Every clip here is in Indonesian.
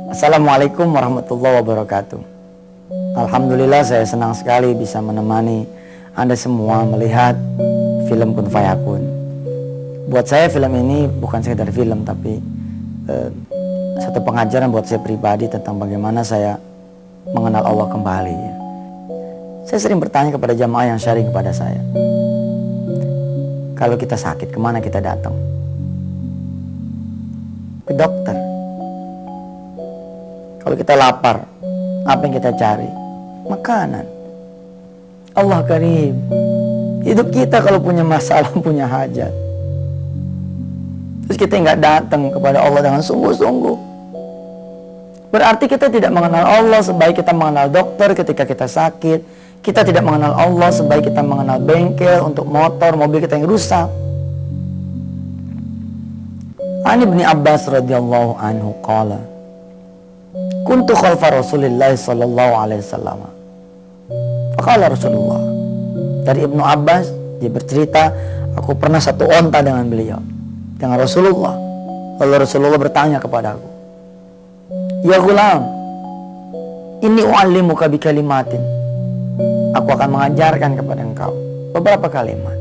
Assalamualaikum warahmatullahi wabarakatuh. Alhamdulillah, saya senang sekali bisa menemani Anda semua melihat film Kun Fayakun. Buat saya film ini bukan sekedar film, tapi satu pengajaran buat saya pribadi tentang bagaimana saya mengenal Allah kembali. Saya sering bertanya kepada jamaah yang sharing kepada saya, kalau kita sakit, kemana kita datang? Ke dokter. Kalau kita lapar, apa yang kita cari? Makanan. Allah Karim. Hidup kita kalau punya masalah, punya hajat, terus kita nggak datang kepada Allah dengan sungguh-sungguh, berarti kita tidak mengenal Allah sebaik kita mengenal dokter ketika kita sakit. Kita tidak mengenal Allah sebaik kita mengenal bengkel untuk motor, mobil kita yang rusak. Ani bin Abbas radhiyallahu anhu qala, kuntu khalfa Rasulillah sallallahu alaihi wasallam. Faqala Rasulullah. Dari Ibnu Abbas, dia bercerita, aku pernah satu onta dengan beliau, dengan Rasulullah. Lalu Rasulullah bertanya kepada aku, ya gulam, inni u'allimuka bi kalimatin. Aku akan mengajarkan kepada engkau beberapa kalimat.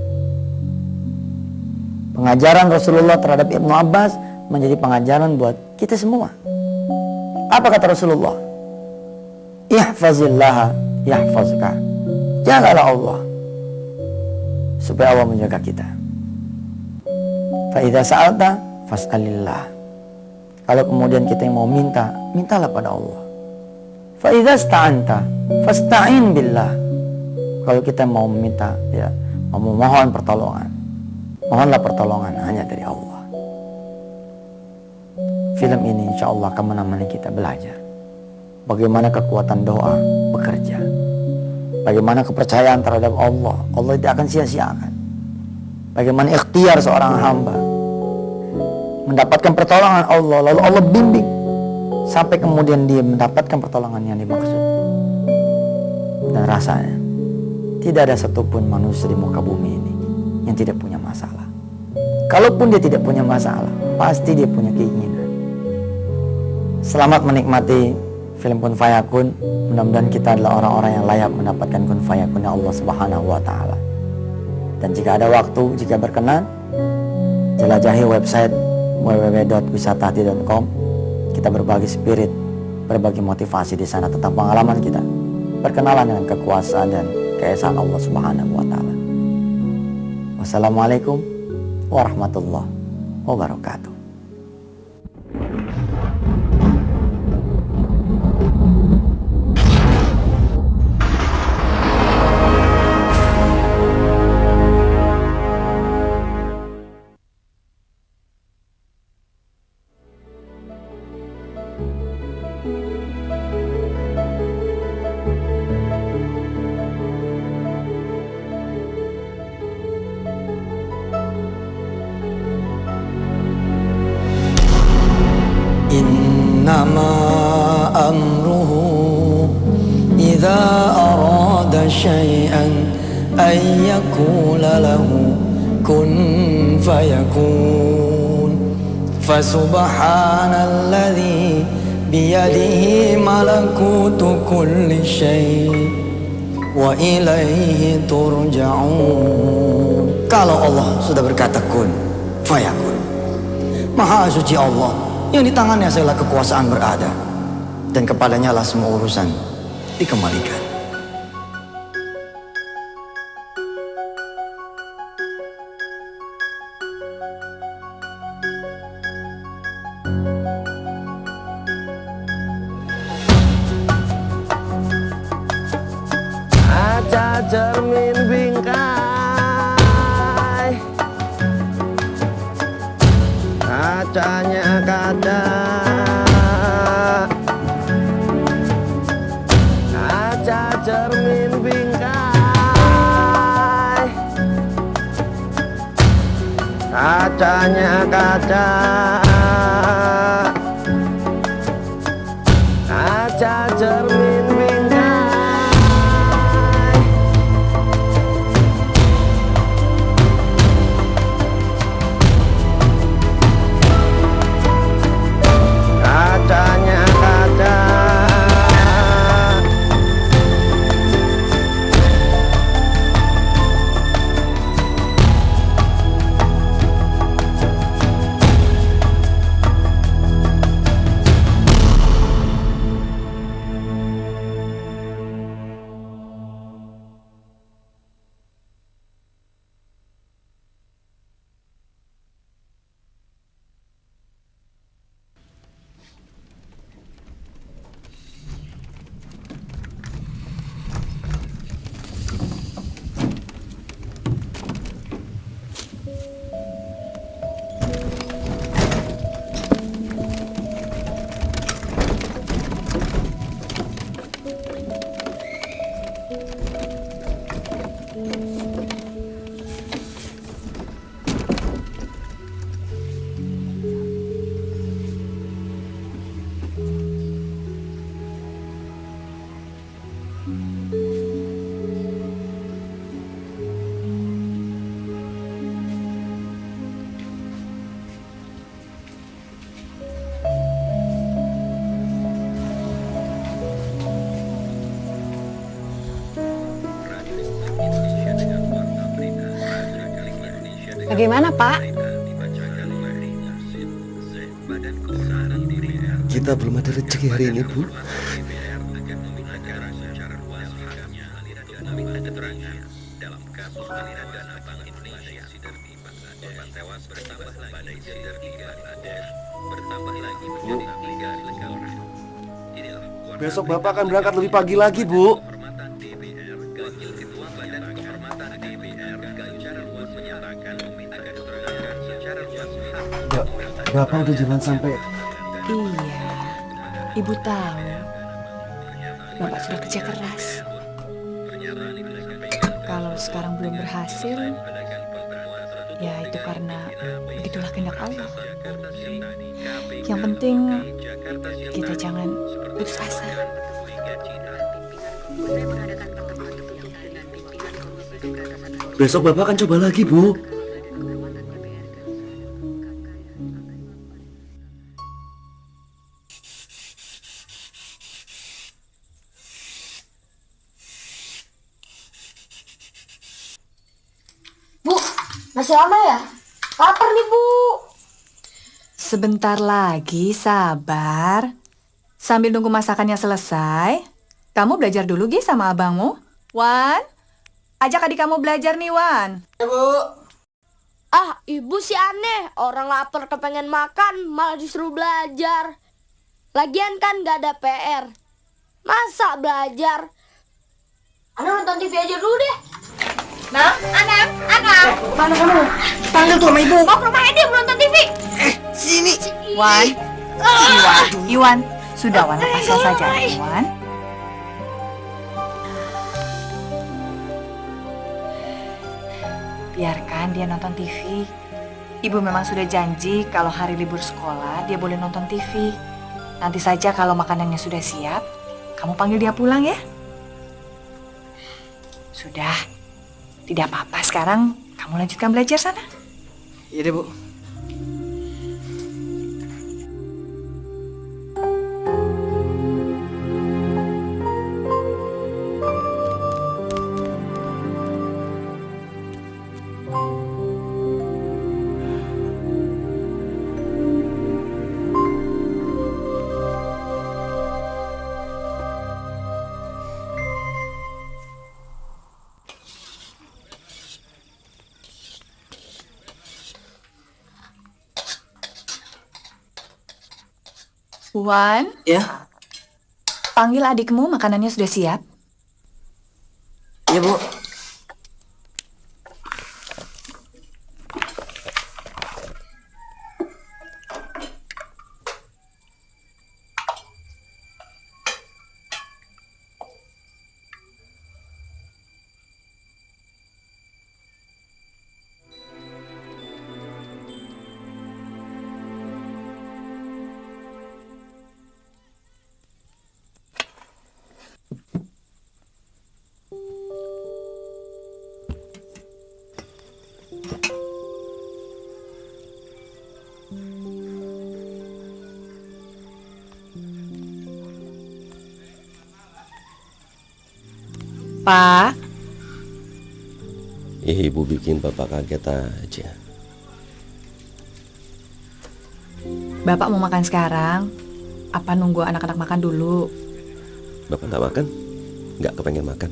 Pengajaran Rasulullah terhadap Ibnu Abbas menjadi pengajaran buat kita semua. Apa kata Rasulullah? Ihfazillaha yahfazka. Jagalah Allah supaya Allah menjaga kita. Fa idza sa'alta fas'alillah. Kalau kemudian kita yang mau minta, mintalah pada Allah. Fa idza sta'anta fasta'in billah. Kalau kita mau meminta, ya, mau memohon pertolongan, mohonlah pertolongan hanya dari Allah. Film ini insya Allah akan menemani kita belajar bagaimana kekuatan doa bekerja, bagaimana kepercayaan terhadap Allah tidak akan sia-siakan, bagaimana ikhtiar seorang hamba mendapatkan pertolongan Allah, lalu Allah bimbing sampai kemudian dia mendapatkan pertolongan yang dimaksud. Dan rasanya tidak ada satupun manusia di muka bumi ini yang tidak punya masalah. Kalaupun dia tidak punya masalah, pasti dia punya keinginan. Selamat menikmati film Kun Fayakun. Mudah-mudahan kita adalah orang-orang yang layak mendapatkan Kun Fayakun Allah Subhanahu wa Ta'ala. Dan jika ada waktu, jika berkenan, jelajahi website www.wisatahati.com. Kita berbagi spirit, berbagi motivasi di sana tentang pengalaman kita, berkenalan dengan kekuasaan dan keesaan Allah Subhanahu wa Ta'ala. Wassalamualaikum warahmatullahi wabarakatuh. Innama amruhu idza arada syai'an ay yaqula lahu kun fayakun. Fasubhanalladzi biyadihi malakutu kulli syai' wa ilaihi turja'un. Kalau Allah sudah berkata kun fayakun, Maha suci Allah yang di tangannya segala kekuasaan berada, dan kepadanya lah semua urusan dikembalikan. Kaca cermin bingkai, kacanya kaca, kaca cermin bingkai, kacanya kaca, kaca cermin bingkai, Bagaimana, Pak? Kita belum ada rezeki hari ini, Bu. Bu, besok Bapak akan berangkat lebih pagi lagi, Bu. Bapak udah jalan sampai... Iya, Ibu tahu. Bapak sudah kerja keras. Kalau sekarang belum berhasil, ya itu karena begitulah kehendak Allah. Yang penting kita jangan putus asa. Besok Bapak akan coba lagi, Bu. Bu, masih lama ya? Lapar nih, Bu. Sebentar lagi, sabar. Sambil nunggu masakannya selesai, kamu belajar dulu, Gi, sama abangmu. Wan, ajak adik kamu belajar nih, Wan. Ya, Bu. Ah, ibu sih aneh. Orang lapar kepengen makan, malah disuruh belajar. Lagian kan gak ada PR. Masa belajar? Ana nonton TV aja dulu deh. Nah, anak. Mana kamu? Panggil tuh sama Ibu. Mau ke rumahnya dia nonton TV. Sini. Wan, Iwan, sudah Wan, pasal saja, Iwan. Biarkan dia nonton TV. Ibu memang sudah janji kalau hari libur sekolah dia boleh nonton TV. Nanti saja kalau makanannya sudah siap, kamu panggil dia pulang ya. Sudah, tidak apa-apa. Sekarang kamu lanjutkan belajar sana. Iya deh, Bu. Wan, Ya, panggil adikmu, makanannya sudah siap. iya, Bu. Pak, Ibu bikin Bapak kaget aja. Bapak mau makan sekarang? Apa nunggu anak-anak makan dulu? Bapak nggak makan? Nggak kepengen makan?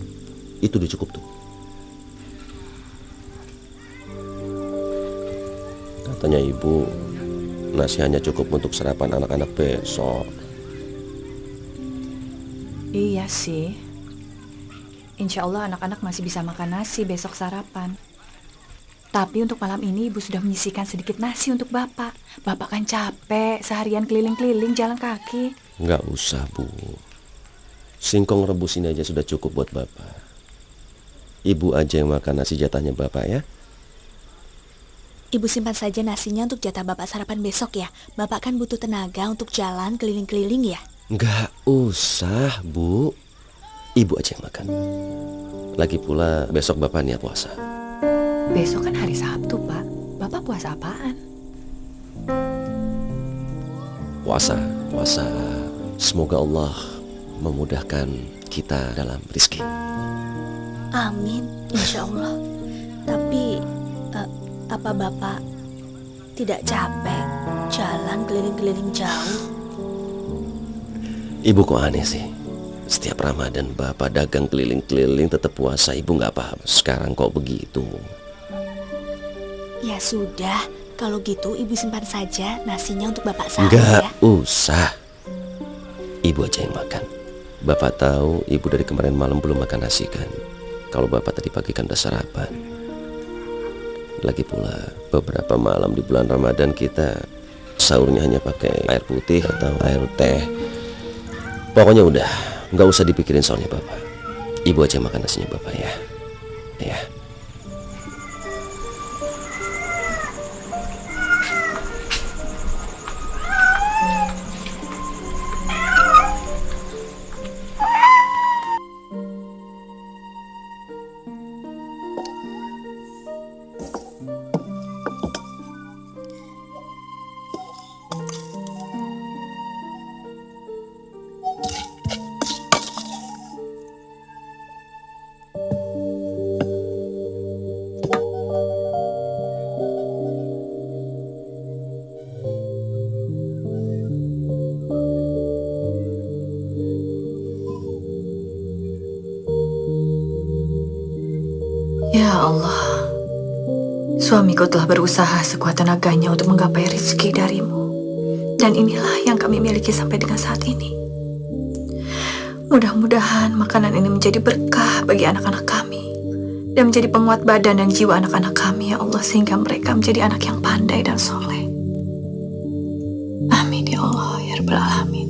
Itu udah cukup tuh. Katanya Ibu, nasi hanya cukup untuk sarapan anak-anak besok. Iya sih. Insya Allah anak-anak masih bisa makan nasi besok sarapan. Tapi untuk malam ini Ibu sudah menyisihkan sedikit nasi untuk Bapak. Bapak kan capek seharian keliling-keliling jalan kaki. Nggak usah, Bu. Singkong rebus ini aja sudah cukup buat Bapak. Ibu aja yang makan nasi jatahnya Bapak ya. Ibu simpan saja nasinya untuk jatah Bapak sarapan besok ya. Bapak kan butuh tenaga untuk jalan keliling-keliling ya. Nggak usah, Bu. Ibu aja yang makan. Lagi pula besok Bapak niat puasa. Besok kan hari Sabtu, Pak. Bapak puasa apaan? Puasa. Semoga Allah memudahkan kita dalam rezeki. Amin, insya Allah. Tapi Apa Bapak tidak capek jalan keliling-keliling jauh? Ibu kok aneh sih? Setiap Ramadan Bapak dagang keliling-keliling tetap puasa, Ibu nggak paham. Sekarang kok begitu? Ya sudah, kalau gitu Ibu simpan saja nasinya untuk Bapak sahur Nggak ya. usah. Ibu aja yang makan. Bapak tahu Ibu dari kemarin malam belum makan nasi kan? Kalau Bapak tadi pagi kan udah sarapan. Lagi pula beberapa malam di bulan Ramadan kita sahurnya hanya pakai air putih atau air teh. Pokoknya udah, nggak usah dipikirin soalnya Bapak. Ibu aja yang makan nasinya Bapak ya. Ya. Ya Allah, suamiku telah berusaha sekuat tenaganya untuk menggapai rezeki darimu. Dan inilah yang kami miliki sampai dengan saat ini. Mudah-mudahan makanan ini menjadi berkah bagi anak-anak kami. Dan menjadi penguat badan dan jiwa anak-anak kami, ya Allah. Sehingga mereka menjadi anak yang pandai dan soleh. Amin ya Allah, ya Rabbal Alamin.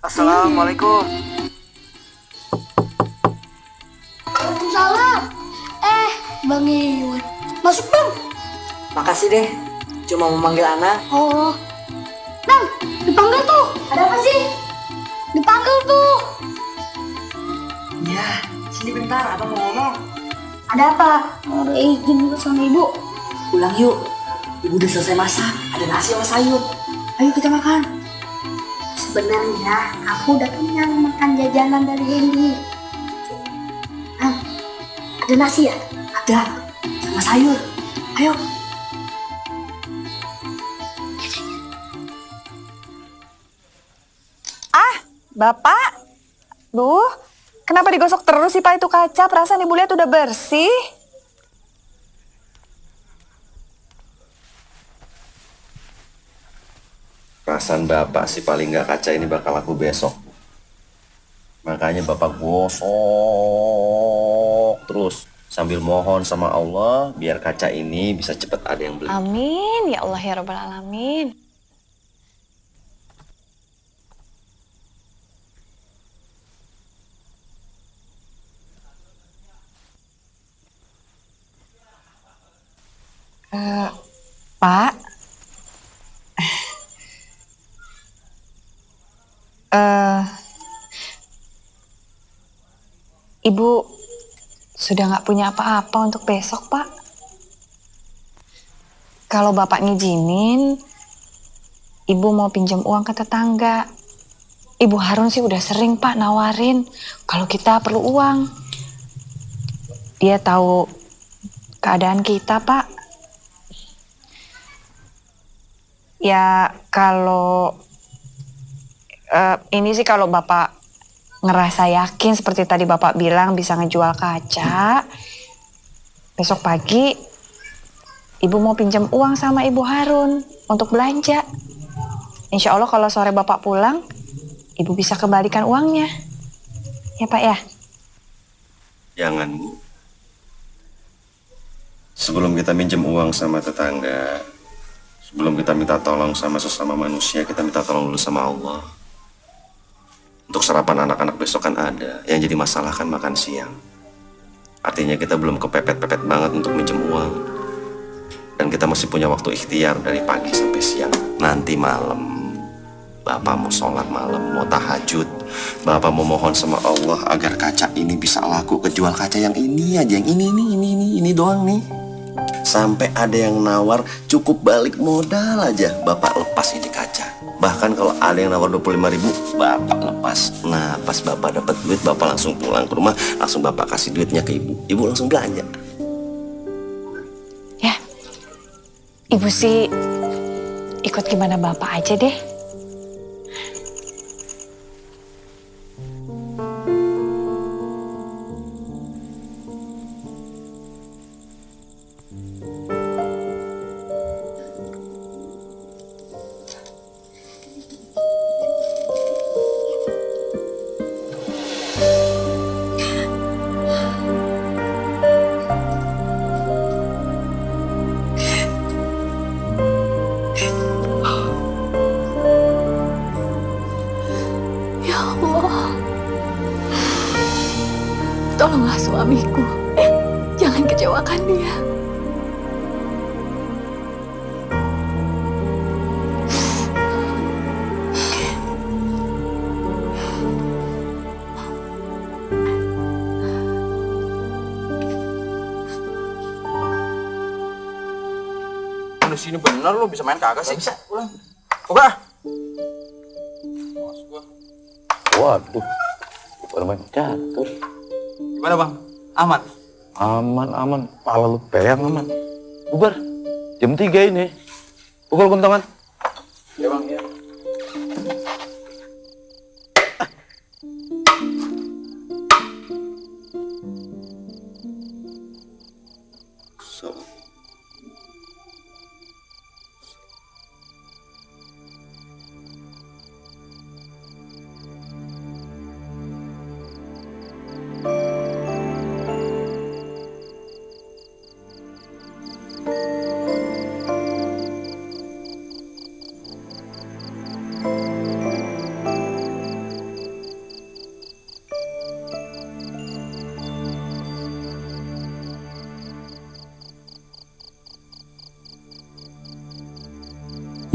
Assalamualaikum. Waalaikumsalam. Bang Iwan. Masuk Bang. Makasih deh, cuma mau manggil anak. Oh. Bang, dipanggil tuh. Ada apa sih? Dipanggil tuh. Ya, sini bentar, abang mau ngomong. Ada apa? Ada izin dulu sama ibu. Pulang yuk, ibu udah selesai masak, ada nasi sama sayur. Ayo kita makan. Sebenarnya aku udah kenyang makan jajanan dari Hendy. Ada nasi ya? Ada, sama sayur. Ayo. Bapak? Duh, kenapa digosok terus sih Pak itu kaca? Perasaan Ibu lihat udah bersih. Perasaan Bapak sih paling nggak kaca ini bakal laku besok. Makanya Bapak gosok terus sambil mohon sama Allah biar kaca ini bisa cepat ada yang beli. Amin, ya Allah ya Rabbal Alamin. Pak, Ibu sudah nggak punya apa-apa untuk besok, Pak. Kalau Bapak ngizinin, Ibu mau pinjam uang ke tetangga. Ibu Harun sih udah sering, Pak, nawarin kalau kita perlu uang. Dia tahu keadaan kita, Pak. Ya, kalau ini sih kalau Bapak ngerasa yakin seperti tadi Bapak bilang bisa ngejual kaca, besok pagi Ibu mau pinjam uang sama Ibu Harun untuk belanja. Insya Allah kalau sore Bapak pulang, Ibu bisa kembalikan uangnya. Ya Pak ya? Jangan Bu. Sebelum kita minjem uang sama tetangga, sebelum kita minta tolong sama sesama manusia, kita minta tolong dulu sama Allah. Untuk sarapan anak-anak besok kan ada. Yang jadi masalah kan makan siang. Artinya kita belum kepepet-pepet banget untuk minjem uang. Dan kita masih punya waktu ikhtiar dari pagi sampai siang. Nanti malam Bapak mau sholat malam, mau tahajud. Bapak mau mohon sama Allah agar kaca ini bisa laku. Kejual kaca yang ini aja, yang ini doang nih. Sampai ada yang nawar cukup balik modal aja, Bapak lepas ini kaca. Bahkan kalau ada yang nawar 25.000, Bapak lepas. Nah, pas Bapak dapat duit, Bapak langsung pulang ke rumah, langsung Bapak kasih duitnya ke Ibu. Ibu langsung belanja. Ya, Ibu sih ikut gimana Bapak aja deh. Tolonglah suamiku. Jangan kecewakan dia. Di sini bener lo bisa main kagak sih? Bisa, pulang. Oke. Waduh, bukan main catur. Gimana bang? Aman? Aman. Pala lu peyang aman. Bubar, jam 3 ini. Pukul kentongan. Ya bang, ya.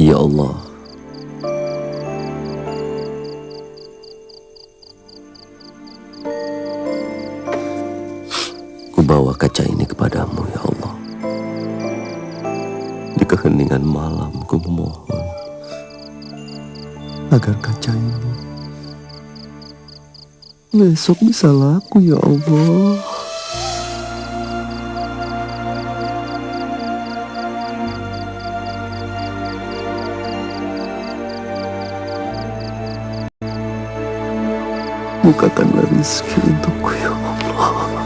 Ya Allah, ku bawa kaca ini kepadamu ya Allah. Di keheningan malam ku memohon agar kaca ini besok bisa laku ya Allah. Bukakanlah rezeki untukku ya Allah.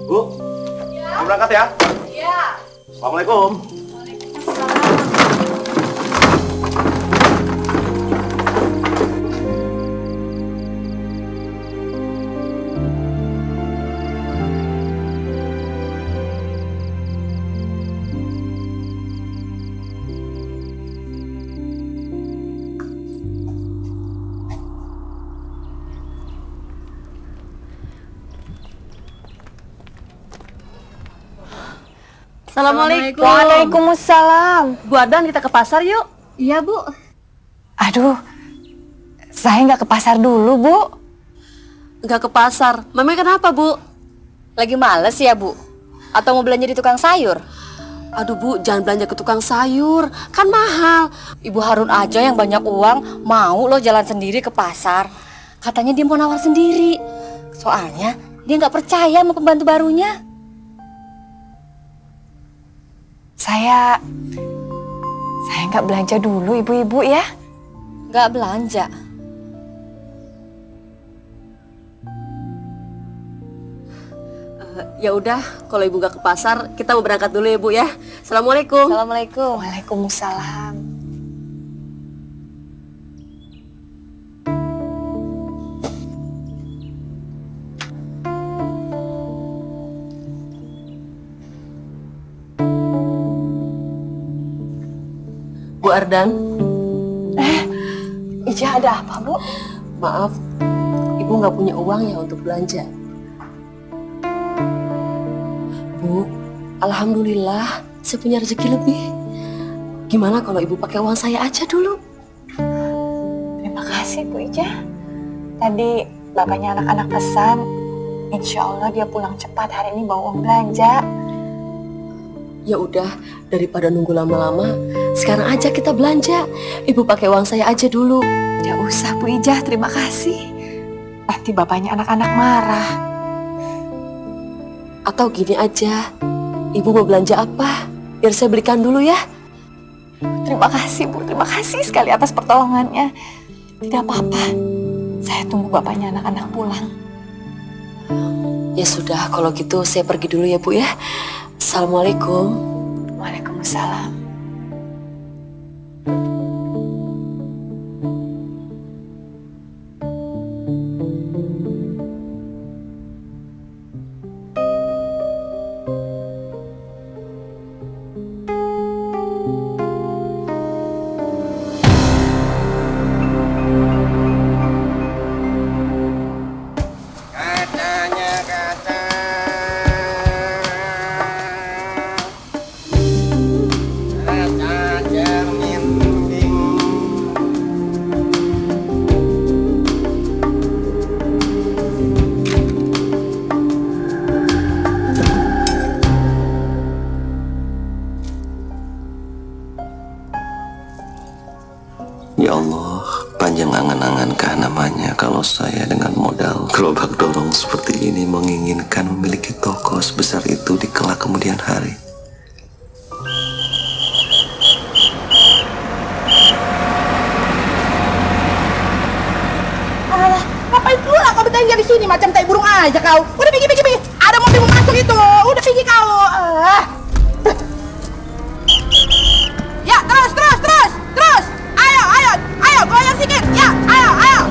Bu, mau berangkat ya? Iya. Assalamualaikum. Assalamualaikum. Waalaikumsalam. Bu Adan, kita ke pasar yuk. Iya, Bu. Aduh, saya nggak ke pasar dulu, Bu. Nggak ke pasar. Memang kenapa, Bu? Lagi males ya, Bu? Atau mau belanja di tukang sayur? Aduh Bu, jangan belanja ke tukang sayur, kan mahal. Ibu Harun aja yang banyak uang mau loh jalan sendiri ke pasar. Katanya dia mau nawar sendiri. Soalnya dia nggak percaya sama pembantu barunya. Saya nggak belanja dulu ibu-ibu ya. Nggak belanja. Ya udah, kalau Ibu gak ke pasar, kita mau berangkat dulu ya Bu ya. Assalamualaikum. Assalamualaikum. Waalaikumsalam. Bu Ardan. Ija ada apa Bu? Maaf, Ibu nggak punya uang ya untuk belanja. Bu, alhamdulillah saya punya rezeki lebih. Gimana kalau Ibu pakai uang saya aja dulu? Terima kasih Bu Ija. Tadi bapaknya anak-anak pesan, insya Allah dia pulang cepat hari ini bawa uang belanja. Ya udah, daripada nunggu lama-lama, sekarang aja kita belanja. Ibu pakai uang saya aja dulu. Gak usah Bu Ija, terima kasih. Nanti bapaknya anak-anak marah. Atau gini aja, Ibu mau belanja apa? Biar saya belikan dulu ya. Terima kasih Bu, terima kasih sekali atas pertolongannya. Tidak apa-apa, saya tunggu bapaknya anak-anak pulang. Ya sudah, kalau gitu saya pergi dulu ya Bu ya. Assalamualaikum. Waalaikumsalam. Kacanya kaca. Kaca cermin pink. Ya Allah, panjang angan-angankah namanya kalau saya dengan modal gerobak dorong seperti ini menginginkan memiliki toko sebesar itu di kelak kemudian hari. Alah, ngapain pula kau bertengger di sini macam tai burung aja kau? Udah pergi. Ada mobil mau masuk itu. Udah pergi kau. Ya, terus. Ayo, goyang sedikit. Ya, ayo.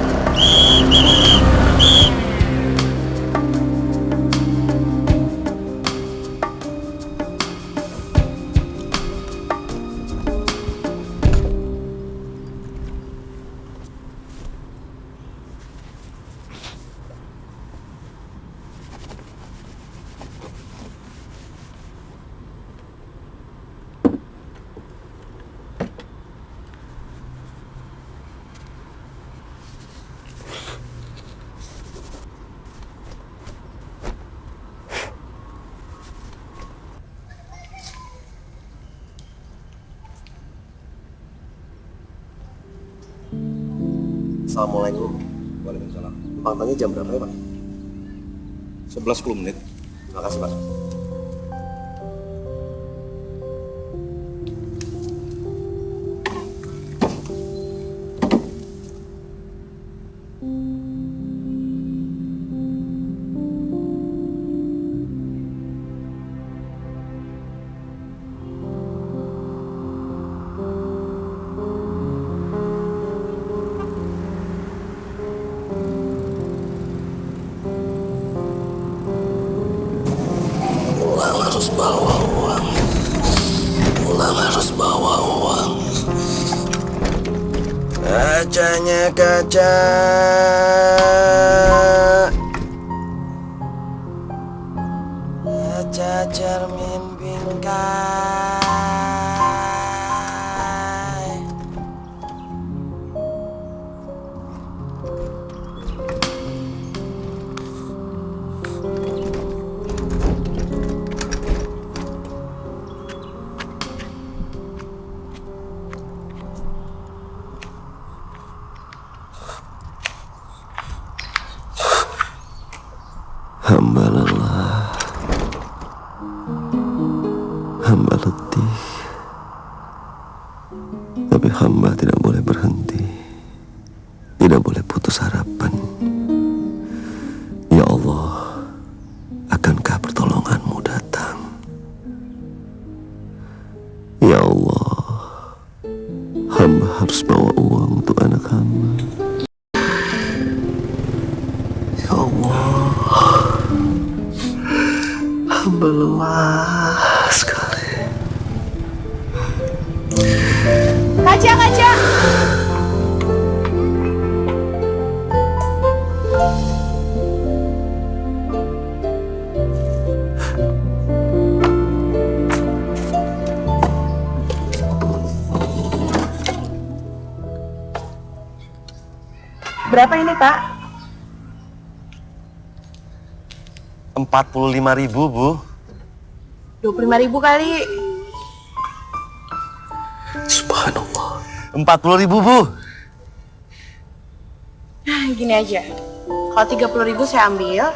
Assalamualaikum. Waalaikumsalam. Pantangnya jam berapa ya Pak? 11-10 menit. Terima kasih Pak. Harus bawa uang. Kacanya kaca. Kaca cermin bingkai. Hamba lelah, hamba letih, tapi hamba tidak boleh berhenti, tidak boleh putus harapan. Ya Allah, akankah pertolongan-Mu datang? Ya Allah, hamba harus bawa uang untuk anak hamba. Ya Allah, hamba lelah sekali. Kaca. Berapa ini, Pak? 45.000, Bu. 25.000 kali. Subhanallah. 40.000, Bu. Nah, gini aja. Kalau 30.000 saya ambil,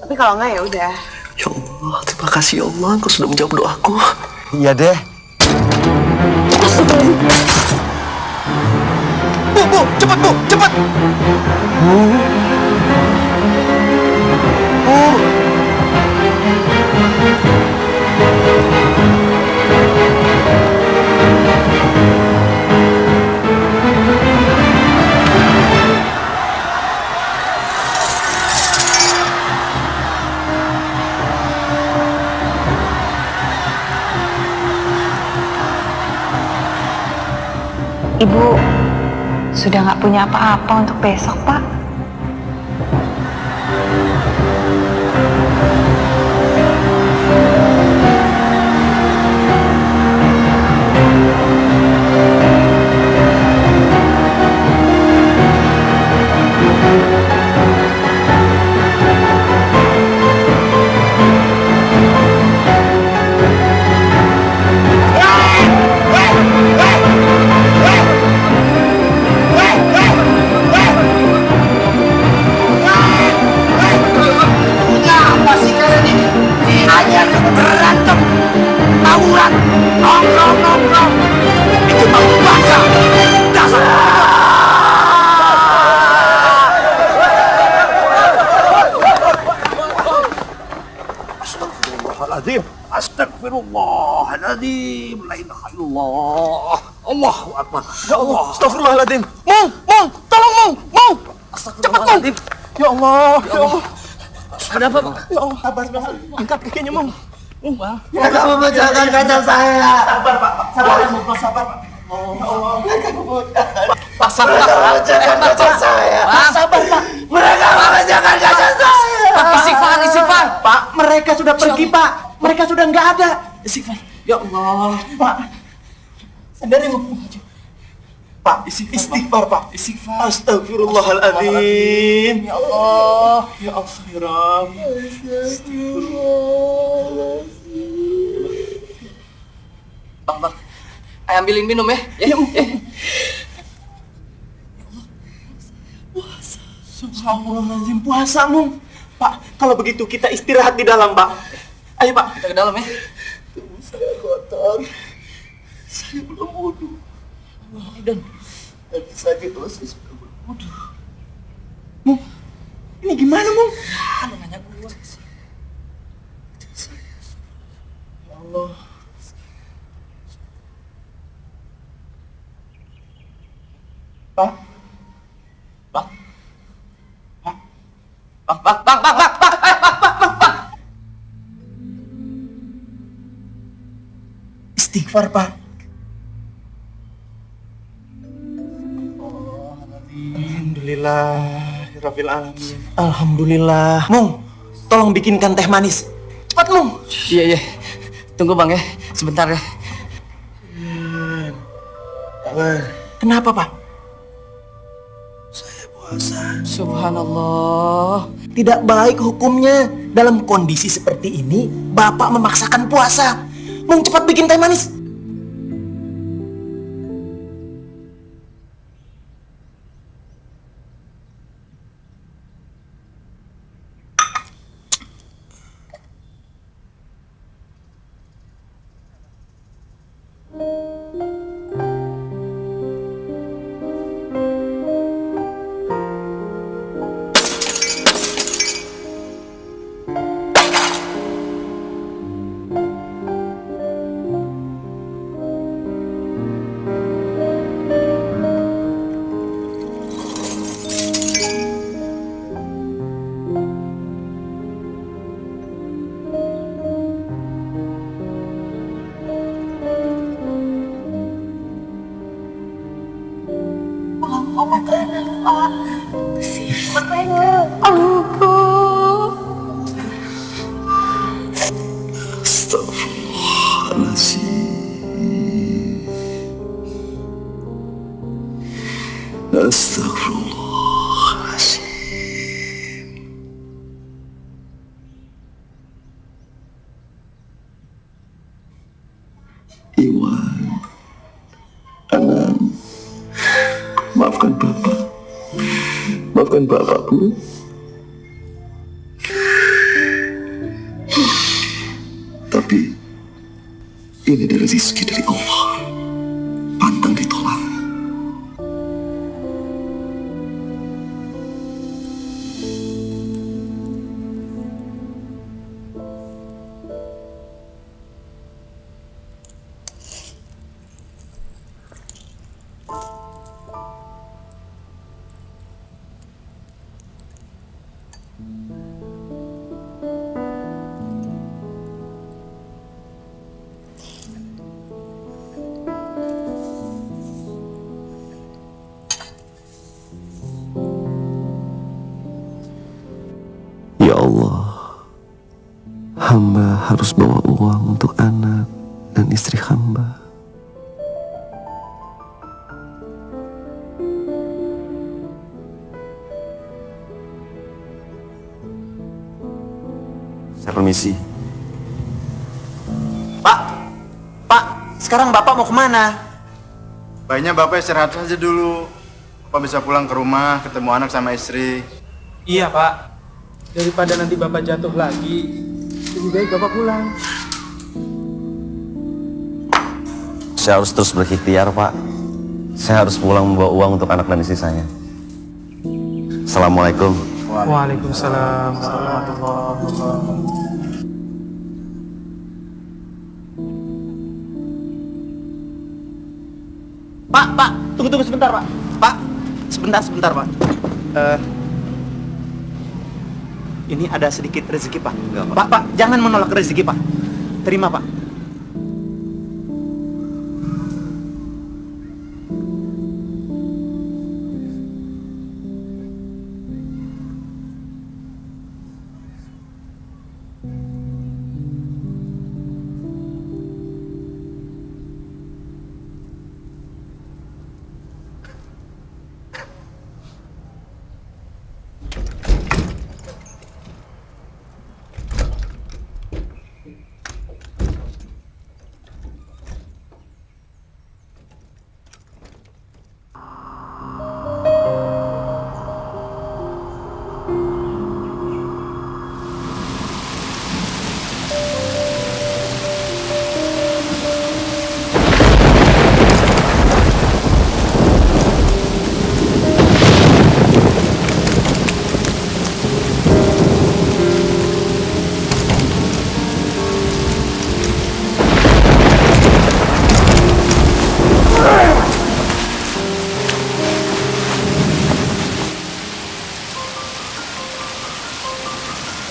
tapi kalau enggak ya udah. Ya Allah, terima kasih ya Allah, Engkau sudah menjawab doaku. Iya deh. Bu, cepat Bu, cepat. Bu. Ibu sudah nggak punya apa-apa untuk besok, Pak. Astagfirullahaladzim, la ilaha illallah, Allahu akbar. Ya Allah, astagfirullahaladzim. Mung, tolong Mung, cepat Mung. Ya Allah, ya Allah. Ada apa, Bang? Ya Allah, sabar, angkat kakinya Mung. Mereka memecahkan kaca saya. Sabar, Pak. Sabar, Pak. Pak, sabar, kaca saya. Pak, sabar, Pak. Mereka memecahkan kaca saya. Pak, istighfar. Pak, mereka sudah pergi, Pak. Mereka sudah nggak ada. Istighfar. Ya Allah. Pak, Sendiri Pak, istighfar, Pak. Istighfar. Astagfirullahaladzim. Ya Allah. Ya Allah, ya Rabb. Bang. Ayo ambilin minum ya. Subhanallahirrahmanirrahim, puasa, Mung. Pak, kalau begitu kita istirahat di dalam, Pak. Ayo, Pak. Kita ke dalam ya. Tubuh saya kotor. Saya belum wudhu. Dan Tadi saja kalau saya sudah berwudhu. Mung, ini gimana, Mung? lu nanya gue sih. Ya Allah. Pak. Istighfar, Pak. Alhamdulillahirabbil alamin. Alhamdulillah. Mung, tolong bikinkan teh manis. Cepat, Mung. Iya. Tunggu Bang ya. Sebentar ya. Kenapa, Pak? Subhanallah. Tidak baik hukumnya. Dalam kondisi seperti ini, Bapak memaksakan puasa. Mung, cepat bikin teh manis. Bapak. Maafkan Bapak, Bu. Tapi ini adalah rezeki dari Allah. Pantang ditolak. Ya Allah, hamba harus bawa uang untuk anak dan istri hamba. Saya permisi. Pak, sekarang Bapak mau kemana? Baiknya Bapak istirahat saja dulu. Bapak bisa pulang ke rumah, ketemu anak sama istri. Iya, Pak. Daripada nanti Bapak jatuh lagi, lebih baik Bapak pulang. Saya harus terus berikhtiar, Pak. Saya harus pulang membawa uang untuk anak dan istri saya. Assalamualaikum. Waalaikumsalam warahmatullahi wabarakatuh. Pak, tunggu sebentar, Pak. Pak, sebentar, Pak. Ini ada sedikit rezeki, Pak. Enggak, Pak. Pak, jangan menolak rezeki, Pak. Terima, Pak.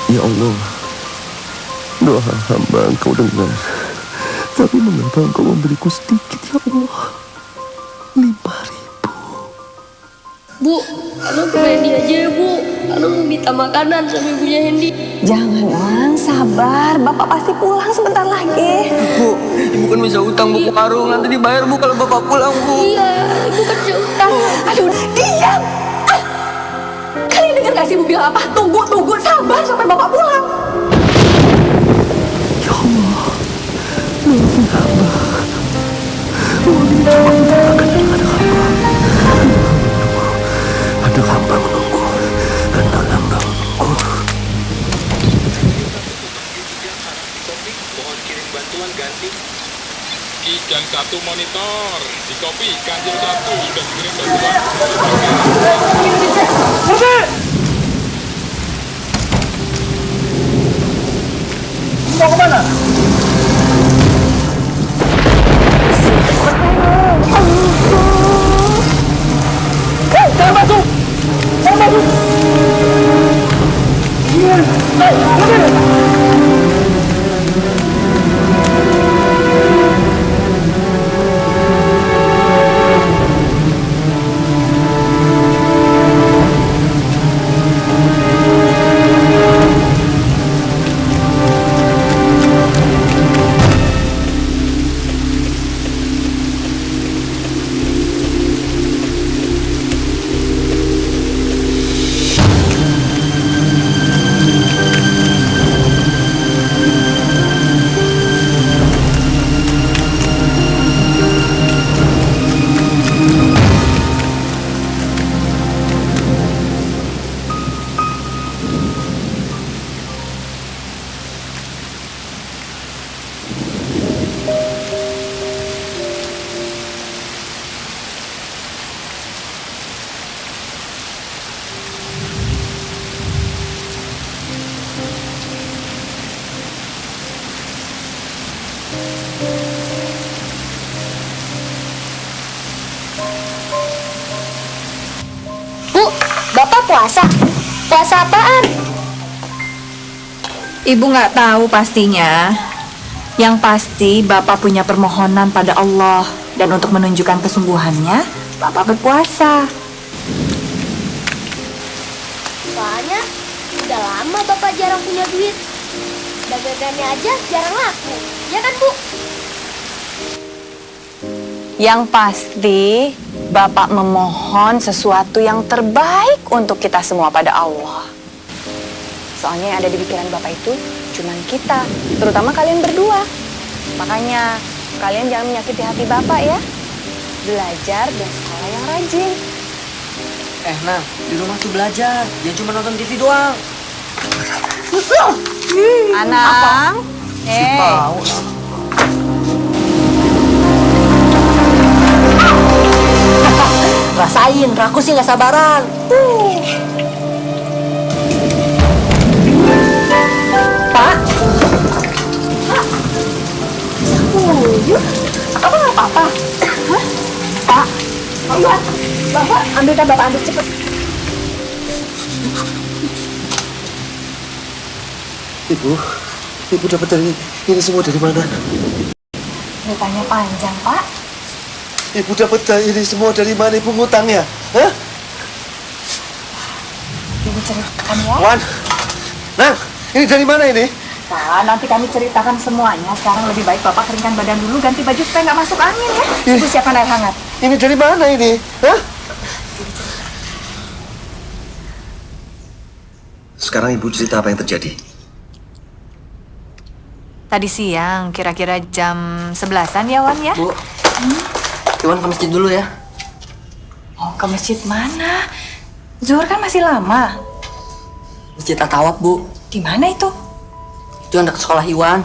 Ya Allah, doa hamba Engkau dengar. Tapi mengapa Engkau memberiku sedikit, ya Allah? 5.000. Bu, Abang ke Hendy aja ya, Bu. Abang mau minta makanan sama ibunya Hendy. Jangan, Wang. Sabar. Bapak pasti pulang sebentar lagi. Bu, ibu kan bisa utang buku warung. Nanti dibayar, Bu, kalau Bapak pulang, Bu. Iya, ibu kan bisa utang. Aduh, diam! Kalian dengar gak sih ibu bilang apa? Tunggu, sabar sampai Bapak pulang. Ya Allah, maafin hamba. Uang ini cuma diterahkan dengan anak hamba. Anak hamba menunggu. Anak hamba menunggu. Mohon kirim bantuan ganti dan 1 monitor di kopi Kanjeng 1 sudah dikirim bantuan. Mau kemana? Jangan masuk! Jangan masuk! puasa? Puasa apaan? Ibu nggak tahu pastinya. Yang pasti Bapak punya permohonan pada Allah. Dan untuk menunjukkan kesungguhannya, Bapak berpuasa. Soalnya udah lama Bapak jarang punya duit. Dagangannya aja jarang laku. Ya kan, Bu? Yang pasti Bapak memohon sesuatu yang terbaik untuk kita semua pada Allah. Soalnya yang ada di pikiran Bapak itu cuman kita, terutama kalian berdua. Makanya kalian jangan menyakiti hati Bapak ya. Belajar dan sekolah yang rajin. Nah, di rumah tuh belajar, jangan cuma nonton TV doang. Anang, Tahu. Rasain, aku sih nggak sabaran. Pak. Yuk, apa nggak apa-apa? Hah? Pak, ayo, Bapak ambil Bapak ambil cepet. Ibu dapat ini semua dari mana? Ceritanya panjang, Pak. Ibu dapat ini semua dari mana? Ibu ngutang ya? Hah? Ibu ceritakan ya. Wan, Nang, ini dari mana ini? Pak, nanti kami ceritakan semuanya. Sekarang lebih baik Bapak keringkan badan dulu, ganti baju supaya nggak masuk angin ya. Ibu siapkan air hangat. Ini dari mana ini? Hah? Sekarang ibu cerita apa yang terjadi? Tadi siang, kira-kira jam 11-an ya, Wan ya? Bu, Iwan ke masjid dulu ya. Oh, ke masjid mana? Zuhur kan masih lama. Masjid Atawab, Bu. Di mana itu? Itu anak sekolah Iwan.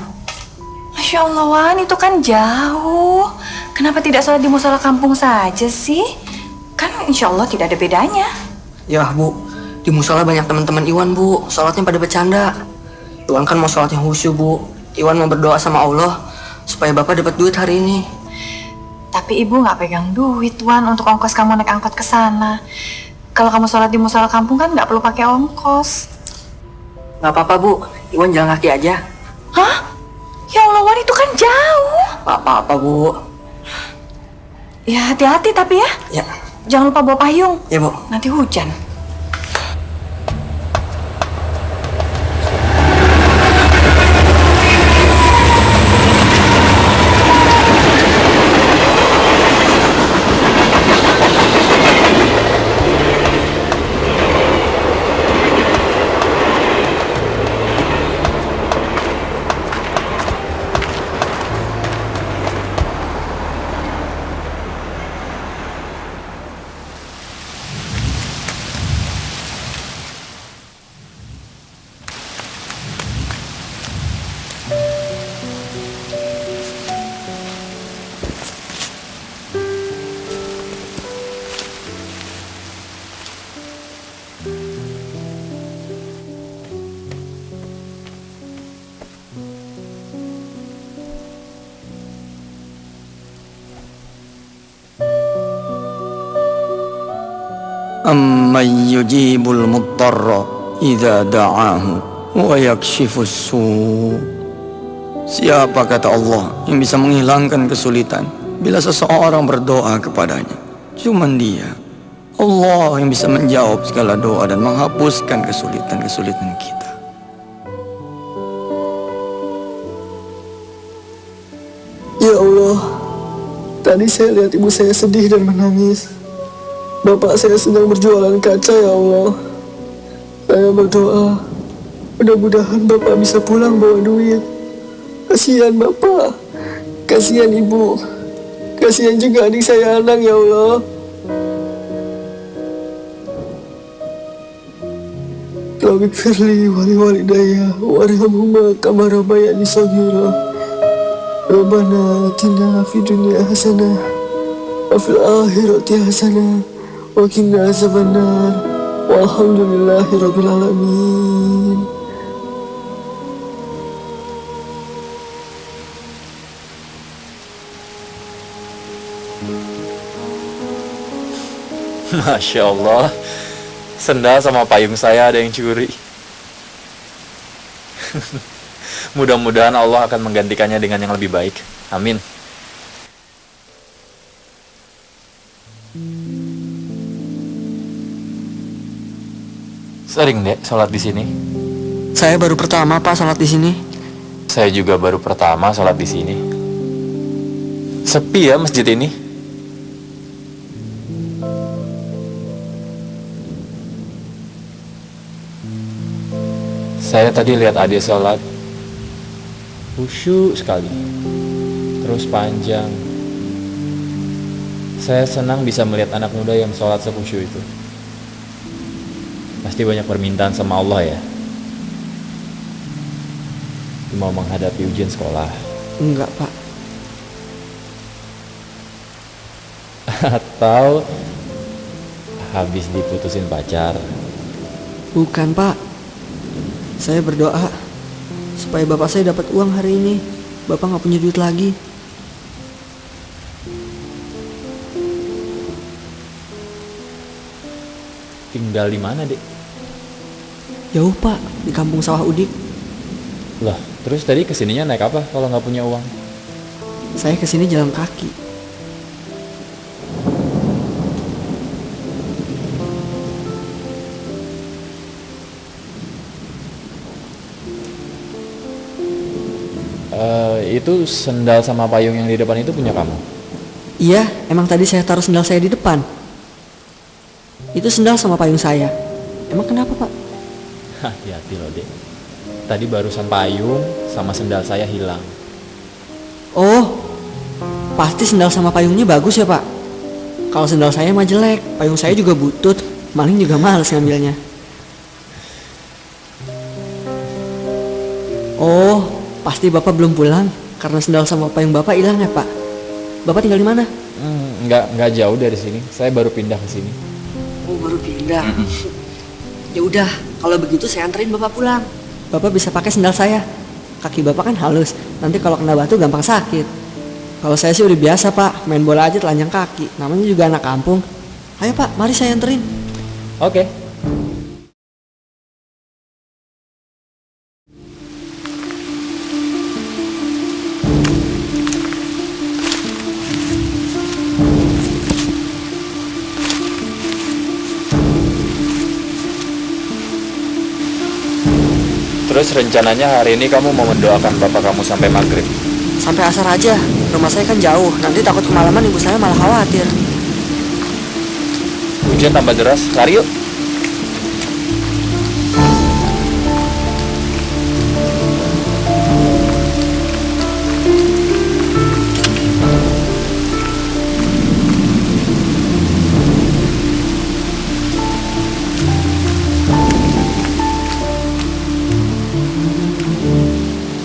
Masya Allah, Wan, itu kan jauh. Kenapa tidak sholat di musola kampung saja sih? Kan insya Allah tidak ada bedanya. Ya, Bu. Di musola banyak teman-teman Iwan, Bu. Sholatnya pada bercanda. Iwan kan mau sholat yang khusyuk, Bu. Iwan mau berdoa sama Allah supaya Bapak dapat duit hari ini. Tapi ibu nggak pegang duit, Wan, untuk ongkos kamu naik angkot ke sana. Kalau kamu sholat di musola kampung kan nggak perlu pakai ongkos. Nggak apa-apa, Bu. Iwan jalan kaki aja. Hah? Ya Allah, Wan, itu kan jauh. Nggak apa-apa, Bu. Ya hati-hati tapi ya. Ya. Jangan lupa bawa payung. Ya, Bu. Nanti hujan. أَمَّنْ يُجِيبُ الْمُضْطَرَّ إِذَا دَعَاهُ وَيَكْشِفُ السُّوءَ. Siapa, kata Allah, yang bisa menghilangkan kesulitan bila seseorang berdoa kepadanya? Cuman Dia, Allah, yang bisa menjawab segala doa dan menghapuskan kesulitan-kesulitan kita. Ya Allah, tadi saya lihat ibu saya sedih dan menangis. Bapak saya sedang berjualan kaca, ya Allah. Saya berdoa, mudah-mudahan Bapak bisa pulang bawa duit. Kasihan Bapak, kasihan Ibu, kasihan juga adik saya Anang, ya Allah. Rabbi firli wali walidayya warhamhuma kama rabbayani shaghira. Rabbana atina fid dunya hasanah wa fil akhirati hasanah wa qina azabannar. Walhamdulillahi rabbil alamin. Masya Allah, Sendal sama payung saya ada yang curi. Mudah-mudahan Allah akan menggantikannya dengan yang lebih baik. Amin. Sering deh sholat di sini. Saya baru pertama Pak sholat di sini. Saya juga baru pertama sholat di sini. Sepi ya masjid ini. Saya tadi lihat adik sholat, khusyuk sekali, terus panjang. Saya senang bisa melihat anak muda yang sholat sekhusyuk itu. Pasti banyak permintaan sama Allah ya. Mau menghadapi ujian sekolah. Enggak Pak. Atau habis diputusin pacar. Bukan Pak. Saya berdoa supaya bapak saya dapat uang hari ini. Bapak nggak punya duit lagi. Tinggal di mana, Dek? Jauh Pak, di kampung Sawah Udik. Lah, terus tadi kesininya naik apa kalau nggak punya uang? Saya kesini jalan kaki. Itu sendal sama payung yang di depan itu punya kamu? Iya, emang tadi saya taruh sendal saya di depan. Itu sendal sama payung saya. Emang kenapa Pak? Hati-hati loh Dek. Tadi barusan payung sama sendal saya hilang. Oh, pasti sendal sama payungnya bagus ya Pak. Kalau sendal saya mah jelek, payung saya juga butut, maling juga males ngambilnya. Oh, pasti Bapak belum pulang karena sendal sama payung Bapak hilang ya Pak. Bapak tinggal di mana? Nggak jauh dari sini. Saya baru pindah ke sini. Oh, baru pindah. Ya udah, kalau begitu saya anterin Bapak pulang. Bapak bisa pakai sendal saya. Kaki Bapak kan halus, nanti kalau kena batu gampang sakit. Kalau saya sih udah biasa Pak, main bola aja telanjang kaki. Namanya juga anak kampung. Ayo Pak, mari saya anterin. Oke. Terus rencananya hari ini kamu mau mendoakan bapak kamu sampai maghrib? Sampai asar aja, rumah saya kan jauh. Nanti takut kemalaman ibu saya malah khawatir. Hujan tambah deras, lari yuk.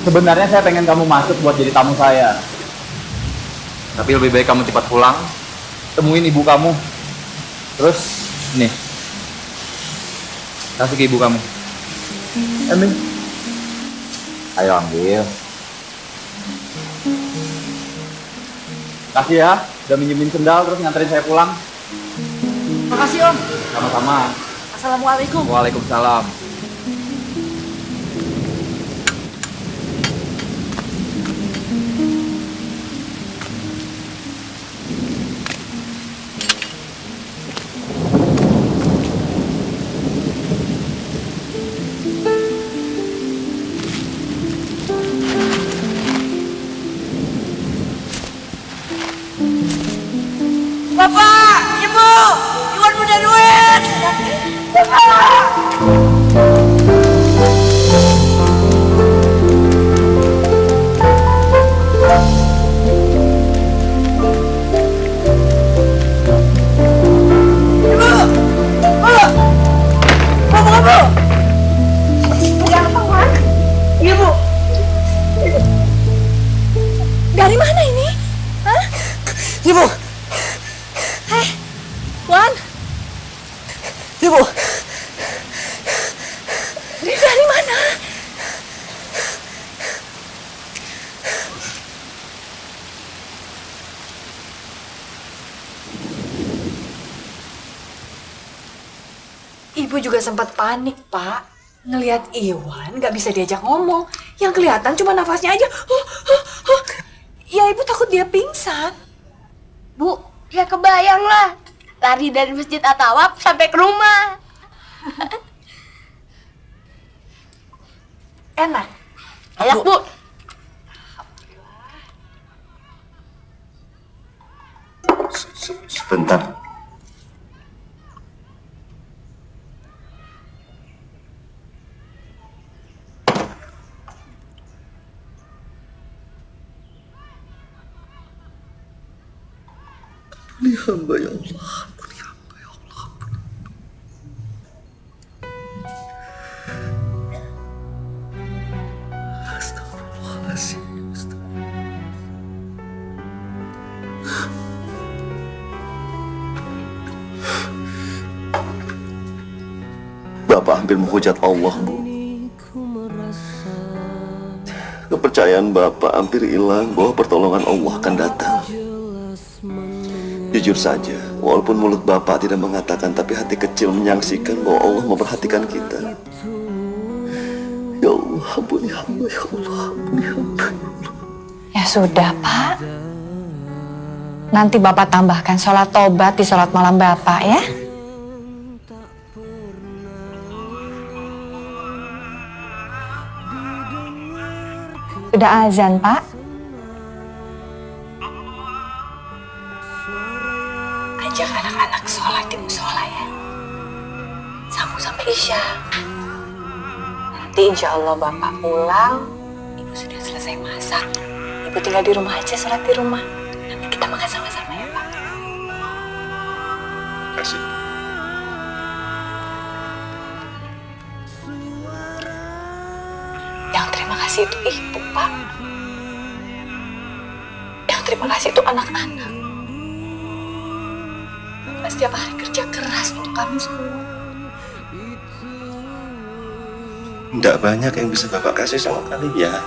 Sebenarnya saya pengen kamu masuk buat jadi tamu saya. Tapi lebih baik kamu cepat pulang, temuin ibu kamu. Terus, nih, kasih ke ibu kamu. Ambil. Ayo ambil. Kasih ya, udah minjemin sendal terus nganterin saya pulang. Makasih Om. Sama-sama. Assalamualaikum. Waalaikumsalam. Bapak, Ibu, Iwan punya duit. Bapak. Ibu juga sempat panik, Pak. Ngelihat Iwan nggak bisa diajak ngomong. Yang kelihatan cuma nafasnya aja. Ya Ibu takut dia pingsan. Bu, ya kebayang lah. Lari dari Masjid At-Tawaf sampai ke rumah. Enak? Enak, Bu. Sebentar. Ampuni hamba ya Allah, ampuni hamba ya Allah, ampuni. Astagfirullahaladzim. Bapak hampir menghujat Allah, Bu. Kepercayaan Bapak hampir hilang bahwa pertolongan Allah akan datang. Jujur saja, walaupun mulut Bapak tidak mengatakan, tapi hati kecil menyaksikan bahwa Allah memperhatikan kita. Ya Allah, ampuni hamba ya Allah, ampuni hamba ya Allah. Ya sudah, Pak. Nanti Bapak tambahkan sholat tobat di sholat malam Bapak ya. Sudah azan, Pak. Ajak anak-anak sholat di musola ya. Sambung sampai Isya. Nanti insya Allah Bapak pulang, Ibu sudah selesai masak. Ibu tinggal di rumah aja, sholat di rumah. Nanti kita makan sama-sama ya, Pak. Kasih. Yang terima kasih itu Ibu, Pak. Yang terima kasih itu anak-anak. Bapak setiap hari kerja keras untuk kami semua. Tidak banyak yang bisa Bapak kasih sama kalian.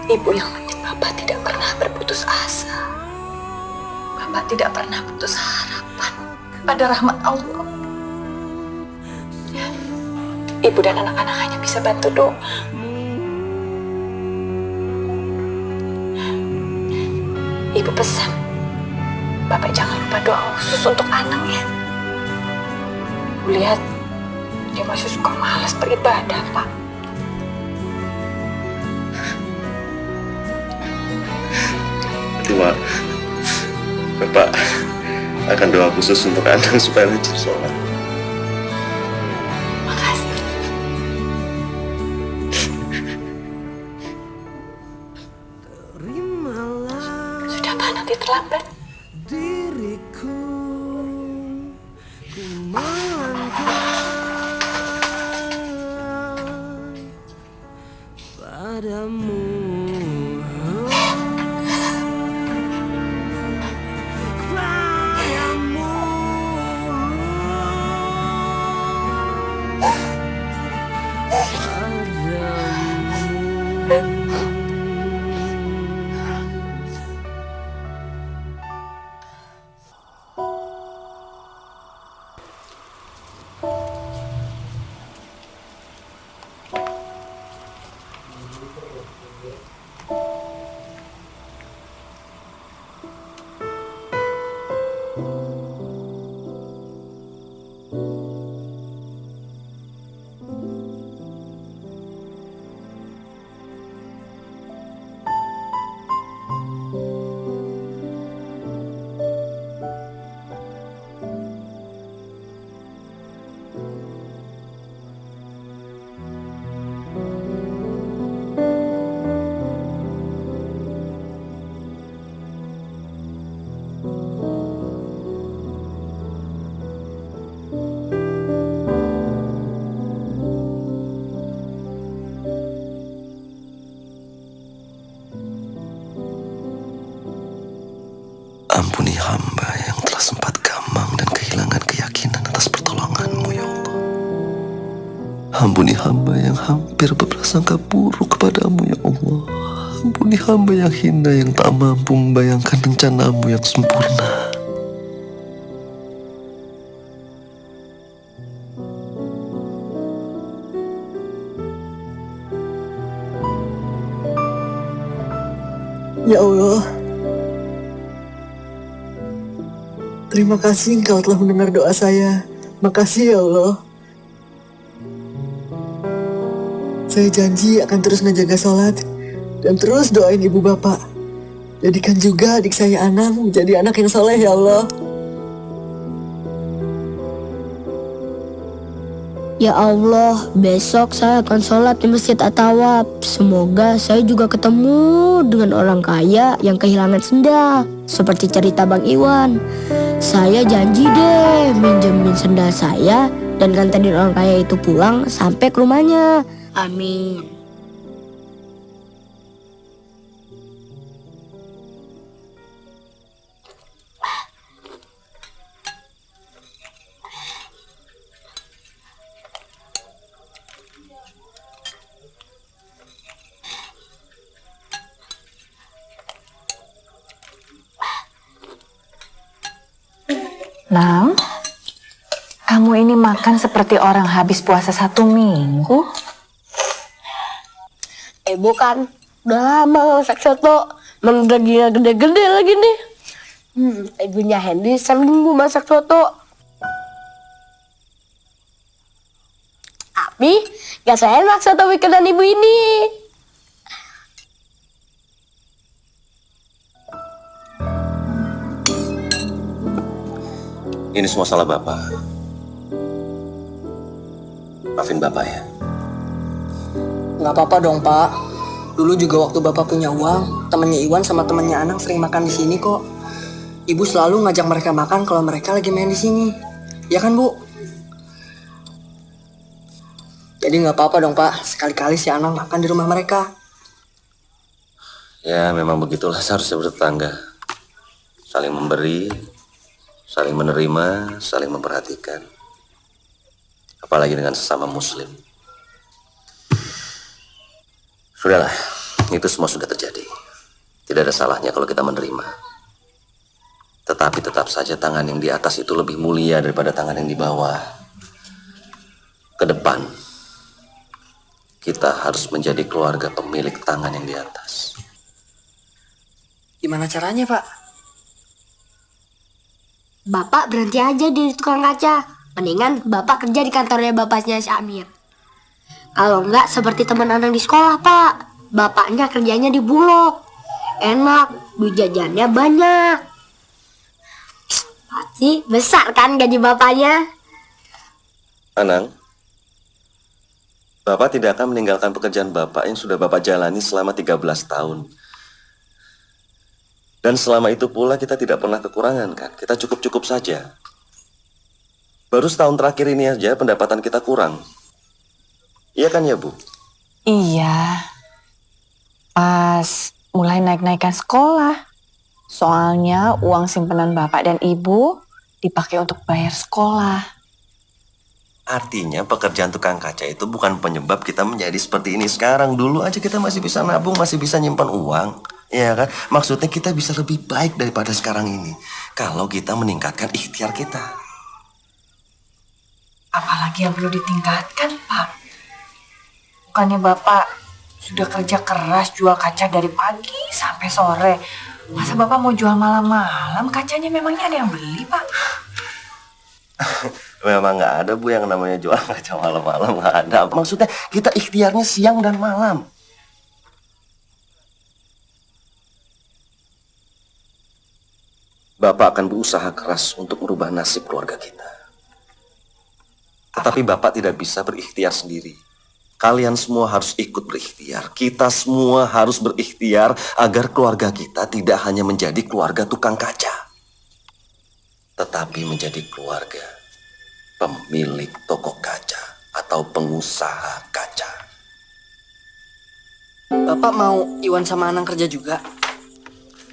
Ibu yang penting Bapak tidak pernah berputus asa. Bapak tidak pernah putus harapan pada rahmat Allah. Ibu dan anak-anak hanya bisa bantu doa. Ibu pesan, Bapak jangan lupa doa khusus untuk anaknya. Ibu lihat, dia masih suka malas beribadah, Pak. Cuma Bapak akan doa khusus untuk anak supaya rajin sholat. Makasih. Sudah Pak, nanti terlambat. Ampuni hamba yang telah sempat gamang dan kehilangan keyakinan atas pertolongan-Mu, ya Allah. Ampuni hamba yang hampir berprasangka buruk kepadamu, ya Allah. Ampuni hamba yang hina yang tak mampu membayangkan rencana-Mu yang sempurna. Ya Allah, terima kasih Engkau telah mendengar doa saya. Makasih ya Allah. Saya janji akan terus ngejaga sholat dan terus doain ibu bapak. Jadikan juga adik saya Anang menjadi anak yang soleh ya Allah. Ya Allah, besok saya akan sholat di Masjid At-Tawab. Semoga saya juga ketemu dengan orang kaya yang kehilangan sendal, seperti cerita Bang Iwan. Saya janji deh minjemin sendal saya dan nganterin orang kaya itu pulang sampai ke rumahnya. Amin. Nang, kamu ini makan seperti orang habis puasa 1 minggu. Ibu kan udah lama masak soto, emang dagingnya gede-gede lagi nih. Ibunya Hendy seminggu masak soto. Tapi gak seenak soto bikinan ibu ini. Ini semua salah Bapak. Maafin Bapak ya. Nggak apa-apa dong Pak. Dulu juga waktu Bapak punya uang, temannya Iwan sama temannya Anang sering makan di sini kok. Ibu selalu ngajak mereka makan kalau mereka lagi main di sini. Ya kan Bu? Jadi nggak apa-apa dong Pak. Sekali-kali si Anang makan di rumah mereka. Ya memang begitulah seharusnya bertetangga. Saling memberi, saling menerima, saling memperhatikan. Apalagi dengan sesama muslim. Sudahlah, itu semua sudah terjadi. Tidak ada salahnya kalau kita menerima. Tetapi tetap saja tangan yang di atas itu lebih mulia daripada tangan yang di bawah. Ke depan, kita harus menjadi keluarga pemilik tangan yang di atas. Gimana caranya Pak? Bapak berhenti aja di tukang kaca. Mendingan Bapak kerja di kantornya bapaknya si Amir. Kalau enggak seperti teman Anang di sekolah, Pak. Bapaknya kerjanya di Bulog. Enak, duit jajannya banyak. Pasti besar kan gaji bapaknya? Anang, Bapak tidak akan meninggalkan pekerjaan Bapak yang sudah Bapak jalani selama 13 tahun. Dan selama itu pula kita tidak pernah kekurangan kan? Kita cukup-cukup saja. Baru setahun terakhir ini aja pendapatan kita kurang. Iya kan ya Bu? Iya. Pas mulai naik-naikan sekolah. Soalnya uang simpanan Bapak dan Ibu dipakai untuk bayar sekolah. Artinya pekerjaan tukang kaca itu bukan penyebab kita menjadi seperti ini sekarang. Dulu aja kita masih bisa nabung, masih bisa nyimpan uang. Ya kan? Maksudnya kita bisa lebih baik daripada sekarang ini. Kalau kita meningkatkan ikhtiar kita. Apalagi yang perlu ditingkatkan, Pak. Bukannya Bapak sudah kerja keras jual kaca dari pagi sampai sore. Masa Bapak mau jual malam-malam? Kacanya memangnya ada yang beli, Pak? Memang nggak ada Bu yang namanya jual kaca malam-malam, nggak ada. Maksudnya kita ikhtiarnya siang dan malam. Bapak akan berusaha keras untuk merubah nasib keluarga kita. Tetapi Bapak tidak bisa berikhtiar sendiri. Kalian semua harus ikut berikhtiar. Kita semua harus berikhtiar agar keluarga kita tidak hanya menjadi keluarga tukang kaca, tetapi menjadi keluarga pemilik toko kaca atau pengusaha kaca. Bapak mau Iwan sama Anang kerja juga?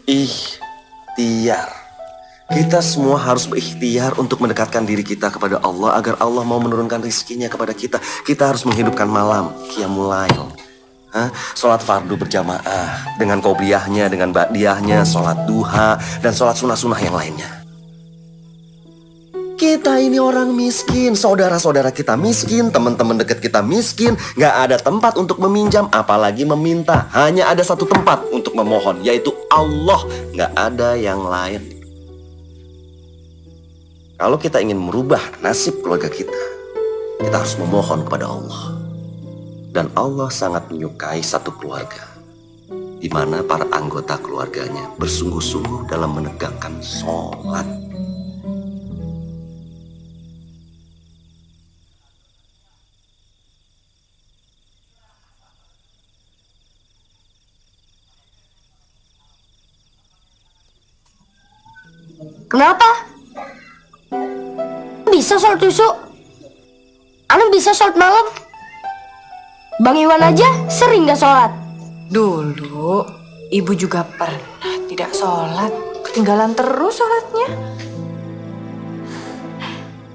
Ikhtiar. Kita semua harus berikhtiar untuk mendekatkan diri kita kepada Allah agar Allah mau menurunkan rizkinya kepada kita. Kita harus menghidupkan malam, qiyamul lail. Sholat fardu berjamaah dengan qobliyahnya, dengan ba'diyahnya, sholat duha, dan sholat sunnah-sunnah yang lainnya. Kita ini orang miskin, saudara-saudara kita miskin, teman-teman dekat kita miskin, nggak ada tempat untuk meminjam, apalagi meminta. Hanya ada satu tempat untuk memohon, yaitu Allah. Nggak ada yang lain. Kalau kita ingin merubah nasib keluarga kita harus memohon kepada Allah. Dan Allah sangat menyukai satu keluarga di mana para anggota keluarganya bersungguh-sungguh dalam menegakkan sholat. Kenapa? Bisa sholat subuh? Anu bisa sholat malam? Bang Iwan aja sering gak sholat. Dulu, ibu juga pernah tidak sholat. Ketinggalan terus sholatnya.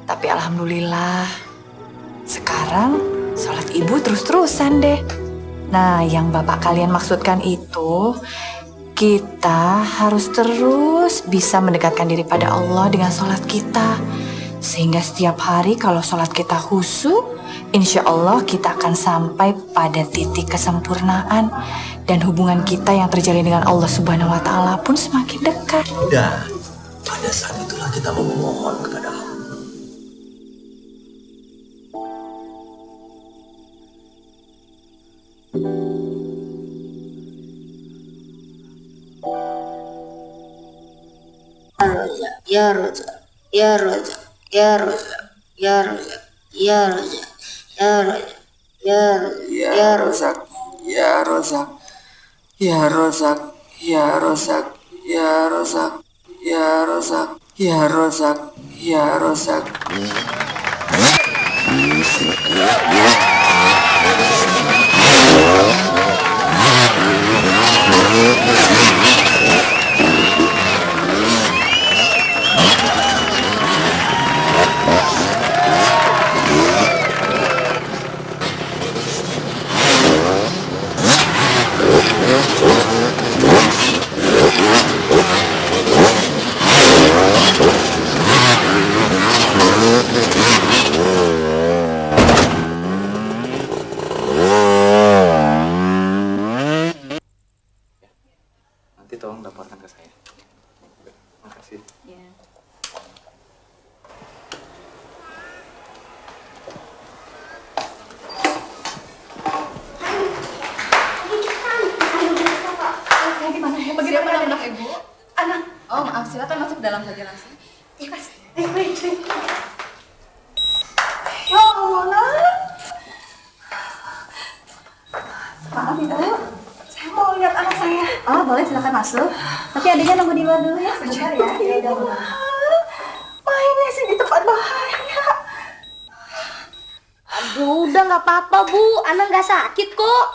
Tapi alhamdulillah, sekarang sholat ibu terus-terusan deh. Nah, yang bapak kalian maksudkan itu, kita harus terus bisa mendekatkan diri pada Allah dengan sholat kita. Sehingga setiap hari kalau sholat kita khusyuk, insya Allah kita akan sampai pada titik kesempurnaan. Dan hubungan kita yang terjalin dengan Allah Subhanahu wa Ta'ala pun semakin dekat. Dan pada saat itulah kita memohon kepada Allah. Ya Raja, ya Raja, ya Raja, ya Raja, ya Raja, ya Raja, ya Raja, ya Razak, ya Razak, ya Razak, ya Razak, ya Razak, ya Razak, ya Razak, ya Razak. Nanti tolong laporkan ke saya. Makasih. Ya. Saya gimana ya? Bagaimana anak ibu? Anak. Oh maaf, silakan masuk dalam saja langsung. Iya mas. Ya Allah, nak. Maaf ibu, saya mau lihat anak saya. Oh boleh, silakan masuk. Tapi adanya nunggu di luar dulu ya, sebentar ya. Ya udah. Mainnya sih di tempat bahaya. Aduh, udah nggak apa-apa Bu, Ana nggak sakit kok.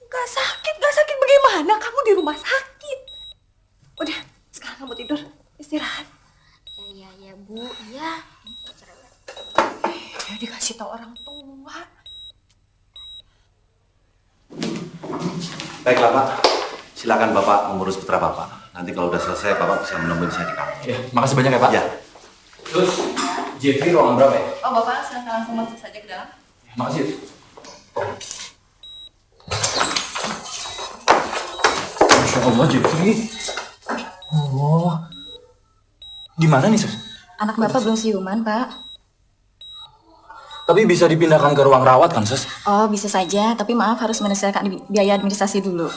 Gak sakit bagaimana? Kamu di rumah sakit. Udah, sekarang kamu tidur, istirahat. Ya Bu, ya. Ya dikasih tahu orang tua. Baiklah Pak, silakan Bapak mengurus putra Bapak. Nanti kalau udah selesai Bapak bisa menemui saya di kamar. Ya, makasih banyak ya Pak. Ya. Terus, Jeffrey ruangan berapa ya? Oh Bapak, silakan langsung masuk saja ke dalam. Makasih. Masya Allah, Jeffrey. Oh, gimana nih Sus? Anak Bapak belum siuman, Pak. Tapi bisa dipindahkan ke ruang rawat kan Sus? Oh, bisa saja, tapi maaf harus menyelesaikan biaya administrasi dulu.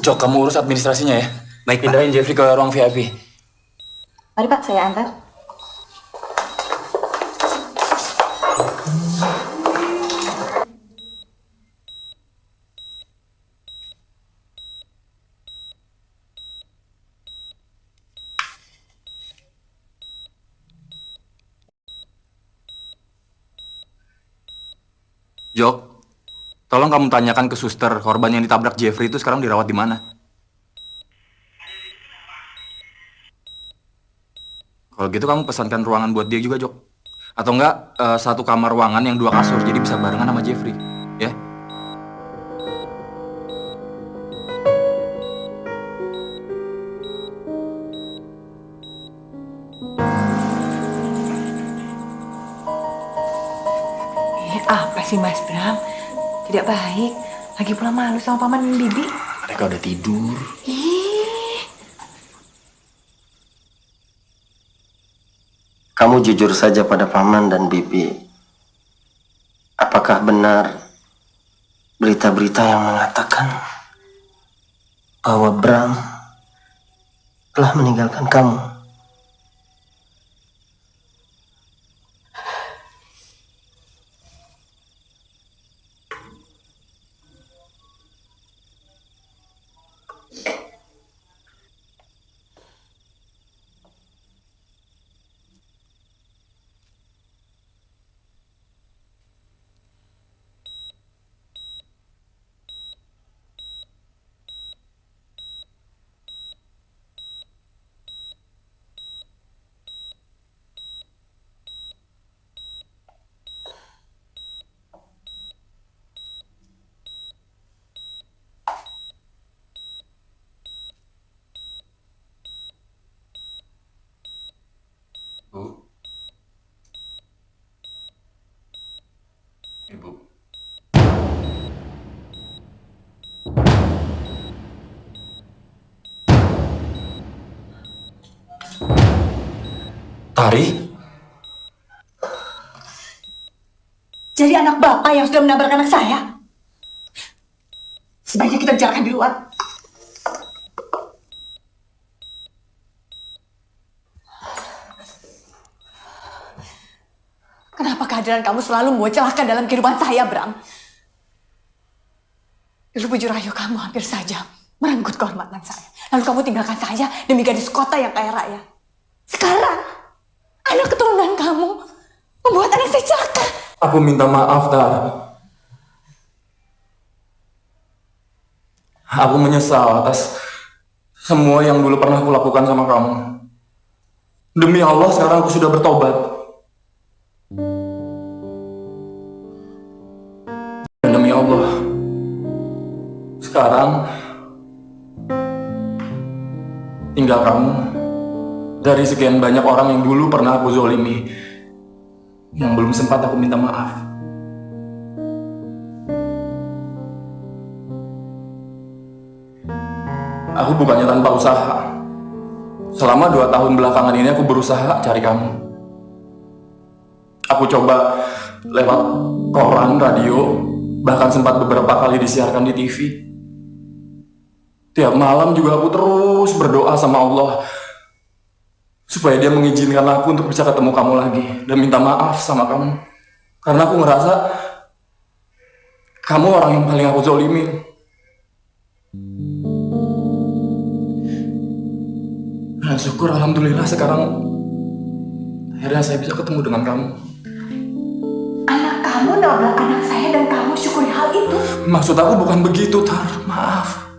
Jok, kamu urus administrasinya ya. Baik, pindahin Jeffrey ke ruang VIP. Mari Pak, saya antar. Jok, tolong kamu tanyakan ke suster korban yang ditabrak Jeffrey itu sekarang dirawat di mana. Kalau gitu kamu pesankan ruangan buat dia juga, Jok. Atau enggak, satu kamar ruangan yang 2 kasur, jadi bisa barengan sama Jeffrey, ya? Apa sih Mas Bram? Tidak baik. Lagi pula malu sama paman dan bibi. Mereka udah tidur. Kamu jujur saja pada paman dan bibi. Apakah benar berita-berita yang mengatakan bahwa Bram telah meninggalkan kamu? Ibu. Tari? Jadi anak bapak yang sudah menabrak anak saya. Sebaiknya kita bicarakan di luar. Kenapa kehadiran kamu selalu membawa celaka dalam kehidupan saya, Bram? Dulu bujur rayu kamu hampir saja merenggut kehormatan saya. Lalu kamu tinggalkan saya demi gadis kota yang kaya raya. Sekarang, anak keturunan kamu membuat anak saya celaka. Aku minta maaf, Tar. Aku menyesal atas semua yang dulu pernah aku lakukan sama kamu. Demi Allah, sekarang aku sudah bertobat. Dan demi Allah, sekarang tinggal kamu dari sekian banyak orang yang dulu pernah aku zolimi, yang belum sempat aku minta maaf. Aku bukannya tanpa usaha. Selama 2 tahun belakangan ini aku berusaha cari kamu. Aku coba lewat koran, radio, bahkan sempat beberapa kali disiarkan di TV. Tiap malam juga aku terus berdoa sama Allah supaya Dia mengizinkan aku untuk bisa ketemu kamu lagi dan minta maaf sama kamu. Karena aku ngerasa kamu orang yang paling aku zolimin. Nah, syukur alhamdulillah sekarang akhirnya saya bisa ketemu dengan kamu. Anak kamu nabrak anak saya dan kamu syukuri hal itu. Maksud aku bukan begitu, Tar. Maaf.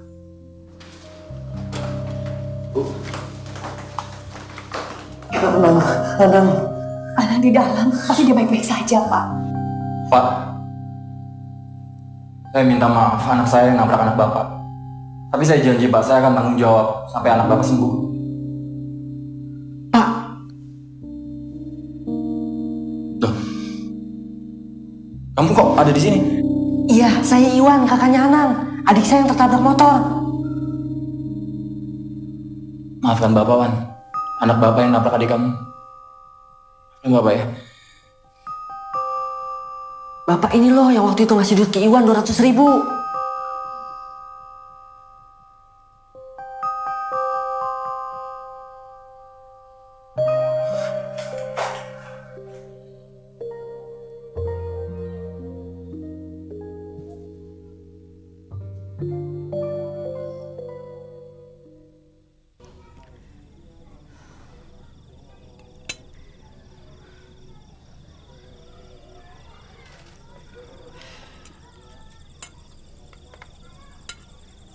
Anang di dalam, tapi dia baik-baik saja, Pak. Pak, saya minta maaf anak saya yang nabrak anak Bapak. Tapi saya janji, Pak, saya akan tanggung jawab sampai anak Bapak sembuh. Kamu kok ada di sini? Iya, saya Iwan, kakaknya Anang. Adik saya yang tertabrak motor. Maafkan Bapak, Wan. Anak Bapak yang nabrak adik kamu. Maafkan Bapak ya. Bapak ini loh yang waktu itu ngasih duit ke Iwan 200.000.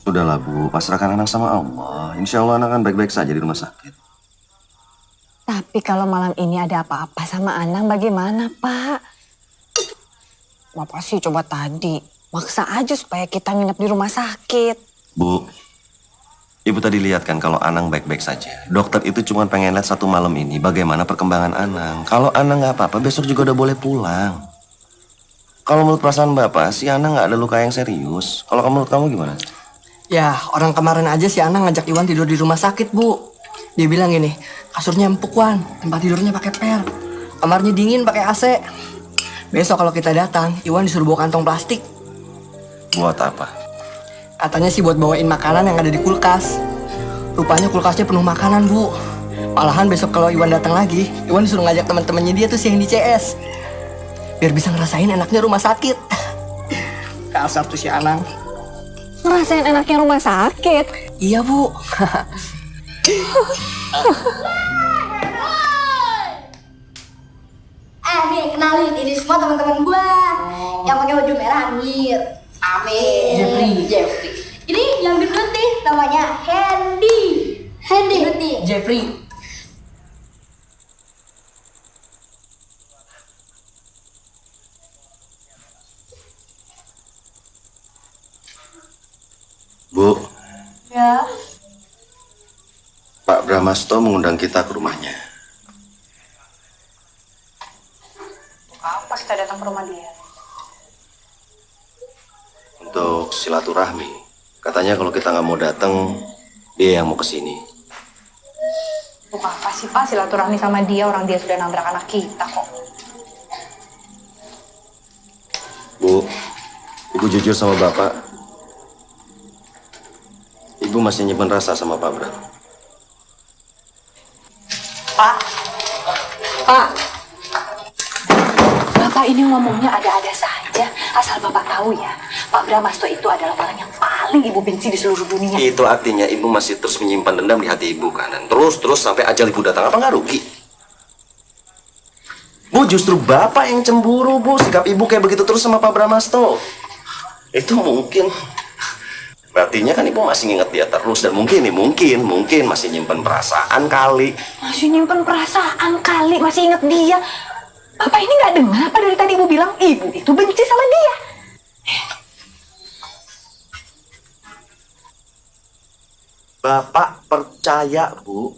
Sudahlah Bu, pasrahkan anak sama Allah. Insya Allah anak akan baik-baik saja di rumah sakit. Tapi kalau malam ini ada apa-apa sama Anang bagaimana, Pak? Bapak sih coba tadi, maksa aja supaya kita nginep di rumah sakit. Bu, Ibu tadi lihat kan kalau Anang baik-baik saja. Dokter itu cuma pengen lihat 1 malam ini bagaimana perkembangan Anang. Kalau Anang nggak apa-apa, besok juga udah boleh pulang. Kalau menurut perasaan Bapak, si Ana nggak ada luka yang serius. Kalau menurut kamu gimana? Ya, orang kemarin aja si Ana ngajak Iwan tidur di rumah sakit, Bu. Dia bilang gini, kasurnya empuk, Wan. Tempat tidurnya pakai pel. Kamarnya dingin pakai AC. Besok kalau kita datang, Iwan disuruh bawa kantong plastik. Buat apa? Katanya sih buat bawain makanan yang ada di kulkas. Rupanya kulkasnya penuh makanan, Bu. Malahan besok kalau Iwan datang lagi, Iwan disuruh ngajak teman-temannya dia tuh yang di CS. Biar bisa ngerasain enaknya rumah sakit. Kasar tuh si Anang. Ngerasain enaknya rumah sakit? Iya, Bu. Nih, kenalin, ini semua teman-teman gua. Yang pakai baju merah, Amir. Jeffrey. Ini yang gendut nih, namanya Hendy. Gendut nih. Jeffrey. Bu, Ya. Pak Brahmasto mengundang kita ke rumahnya. Apa kita datang ke rumah dia? Untuk silaturahmi. Katanya kalau kita nggak mau datang, dia yang mau kesini. Untuk apa sih Pak silaturahmi sama dia, orang dia sudah nabrak anak kita kok. Bu, Ibu jujur sama Bapak. Ibu masih nyimpen rasa sama Pak Bram. Pak. Bapak ini ngomongnya ada-ada saja. Asal Bapak tahu ya, Pak Brahmasto itu adalah orang yang paling Ibu benci di seluruh dunia. Itu artinya Ibu masih terus menyimpan dendam di hati Ibu kan? Dan terus sampai ajal Ibu datang. Apa nggak rugi? Bu, justru Bapak yang cemburu, Bu. Sikap Ibu kayak begitu terus sama Pak Brahmasto. Itu mungkin. Artinya kan Ibu masih nginget dia terus. Dan mungkin masih nyimpen perasaan kali. Masih nyimpen perasaan kali, masih inget dia. Bapak ini nggak dengar apa dari tadi Ibu bilang Ibu itu benci sama dia. Bapak percaya, Bu.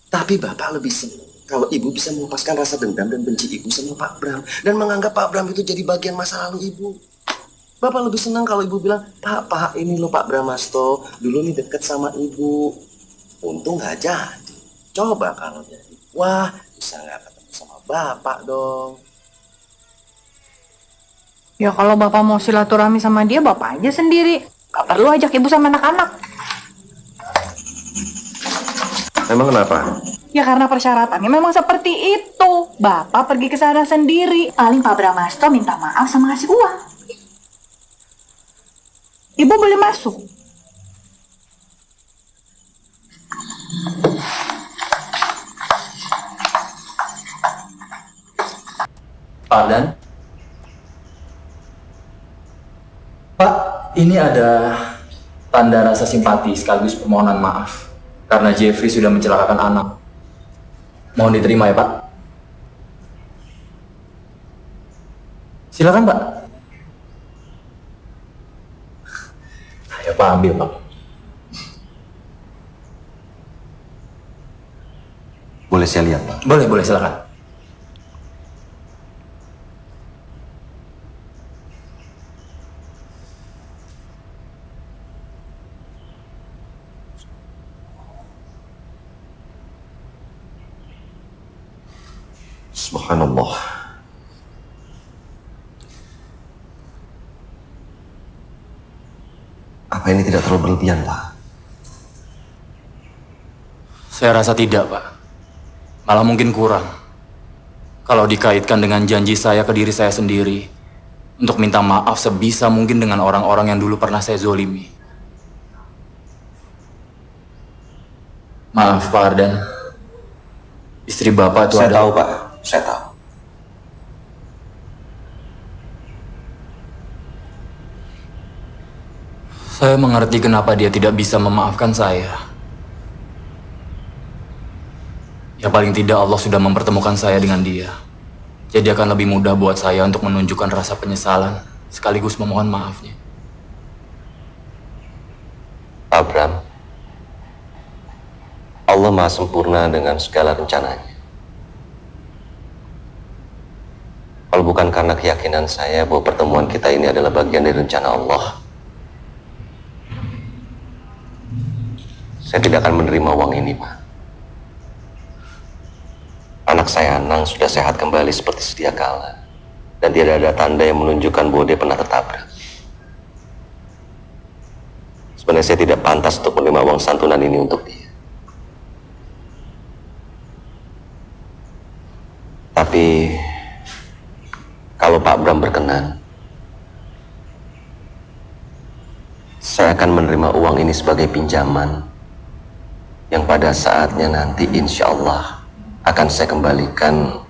Tapi Bapak lebih senang kalau Ibu bisa melepaskan rasa dendam dan benci Ibu sama Pak Bram. Dan menganggap Pak Bram itu jadi bagian masa lalu Ibu. Bapak lebih senang kalau Ibu bilang, Pak, ini loh Pak Brahmasto, dulu nih deket sama Ibu. Untung nggak jadi. Coba kalau jadi, wah bisa nggak ketemu sama Bapak dong. Ya kalau Bapak mau silaturahmi sama dia, Bapak aja sendiri. Gak perlu ajak Ibu sama anak-anak. Emang kenapa? Ya karena persyaratannya memang seperti itu. Bapak pergi ke sana sendiri. Paling Pak Brahmasto minta maaf sama ngasih uang. Ibu boleh masuk. Pak Ardan? Pak, ini ada tanda rasa simpati sekaligus permohonan maaf karena Jeffrey sudah mencelakakan anak. Mohon diterima ya, Pak. Silakan, Pak. Ayo, Pak, ambil, Pak. Boleh saya lihat, Pak? Boleh, silakan. Subhanallah. Apa ini tidak terlalu berlebihan, Pak? Saya rasa tidak, Pak. Malah mungkin kurang. Kalau dikaitkan dengan janji saya ke diri saya sendiri untuk minta maaf sebisa mungkin dengan orang-orang yang dulu pernah saya zolimi. Maaf, Pak Ardan. Istri Bapak itu Saya tahu, Pak. Saya tahu. Saya mengerti kenapa dia tidak bisa memaafkan saya. Ya paling tidak Allah sudah mempertemukan saya dengan dia. Jadi akan lebih mudah buat saya untuk menunjukkan rasa penyesalan sekaligus memohon maafnya. Abraham, Allah Maha Sempurna dengan segala rencananya. Kalau bukan karena keyakinan saya bahwa pertemuan kita ini adalah bagian dari rencana Allah, saya tidak akan menerima uang ini, Pak. Anak saya Anang sudah sehat kembali seperti sedia kala, dan tidak ada tanda yang menunjukkan bahwa dia pernah tertabrak. Sebenarnya saya tidak pantas untuk menerima uang santunan ini untuk dia. Tapi kalau Pak Bram berkenan, saya akan menerima uang ini sebagai pinjaman yang pada saatnya nanti insya Allah akan saya kembalikan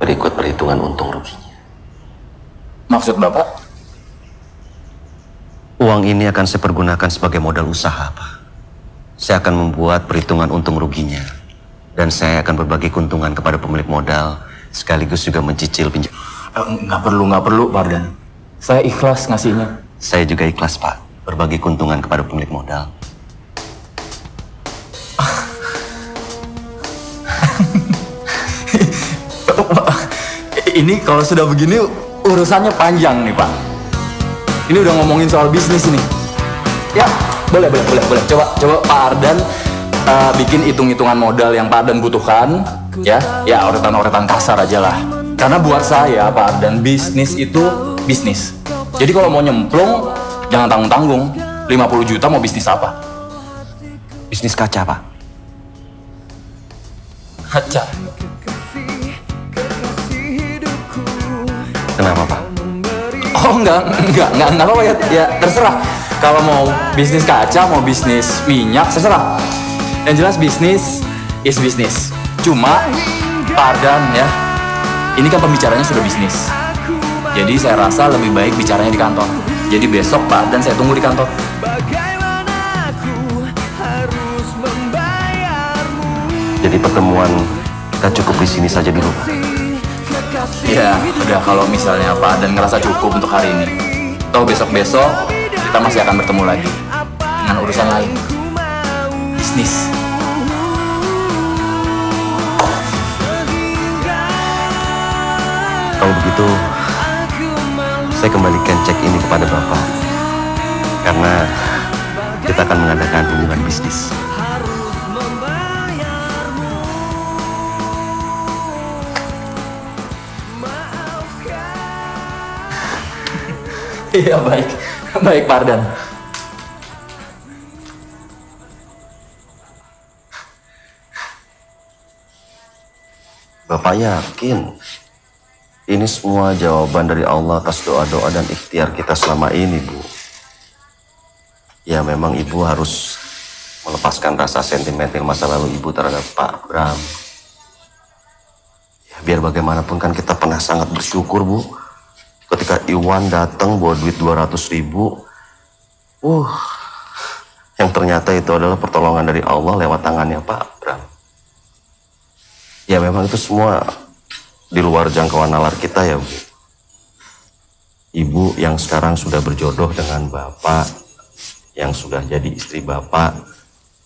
berikut perhitungan untung ruginya. Maksud Bapak? Uang ini akan saya pergunakan sebagai modal usaha, Pak. Saya akan membuat perhitungan untung ruginya, dan saya akan berbagi keuntungan kepada pemilik modal, sekaligus juga mencicil pinjam. Nggak perlu, Pak Ardan. Saya ikhlas ngasihnya. Saya juga ikhlas, Pak, berbagi keuntungan kepada pemilik modal. Ini kalau sudah begini urusannya panjang nih, Pak. Ini udah ngomongin soal bisnis ini. Ya, boleh. Coba Pak Ardan bikin hitung-hitungan modal yang Pak Ardan butuhkan, ya urutan-urutan kasar aja lah. Karena buat saya, Pak Ardan, bisnis itu bisnis. Jadi kalau mau nyemplung, jangan tanggung-tanggung. 50 juta mau bisnis apa? Bisnis kaca, Pak. Kaca? Kenapa, Pak? Oh, enggak apa-apa ya terserah. Kalau mau bisnis kaca, mau bisnis minyak, terserah. Yang jelas bisnis is bisnis. Cuma Pak Ardan ya, ini kan pembicaranya sudah bisnis. Jadi saya rasa lebih baik bicaranya di kantor. Jadi besok Pak Ardan saya tunggu di kantor. Jadi pertemuan kita cukup di sini saja dulu, Pak. Ya, udah kalau misalnya Pak Ardan ngerasa cukup untuk hari ini. Toh besok-besok kita masih akan bertemu lagi dengan urusan lain. Bisnis. Kalau begitu, saya kembalikan cek ini kepada Bapak. Karena kita akan mengadakan hubungan bisnis. Iya, baik Pak Ardan. Bapak yakin ini semua jawaban dari Allah atas doa-doa dan ikhtiar kita selama ini, Bu? Ya memang Ibu harus melepaskan rasa sentimental masa lalu Ibu terhadap Pak Bram. Ya, biar bagaimanapun kan kita pernah sangat bersyukur, Bu. Ketika Iwan datang bawa duit 200.000, yang ternyata itu adalah pertolongan dari Allah lewat tangannya Pak Bram. Ya memang itu semua di luar jangkauan nalar kita ya, Bu. Ibu yang sekarang sudah berjodoh dengan Bapak, yang sudah jadi istri Bapak,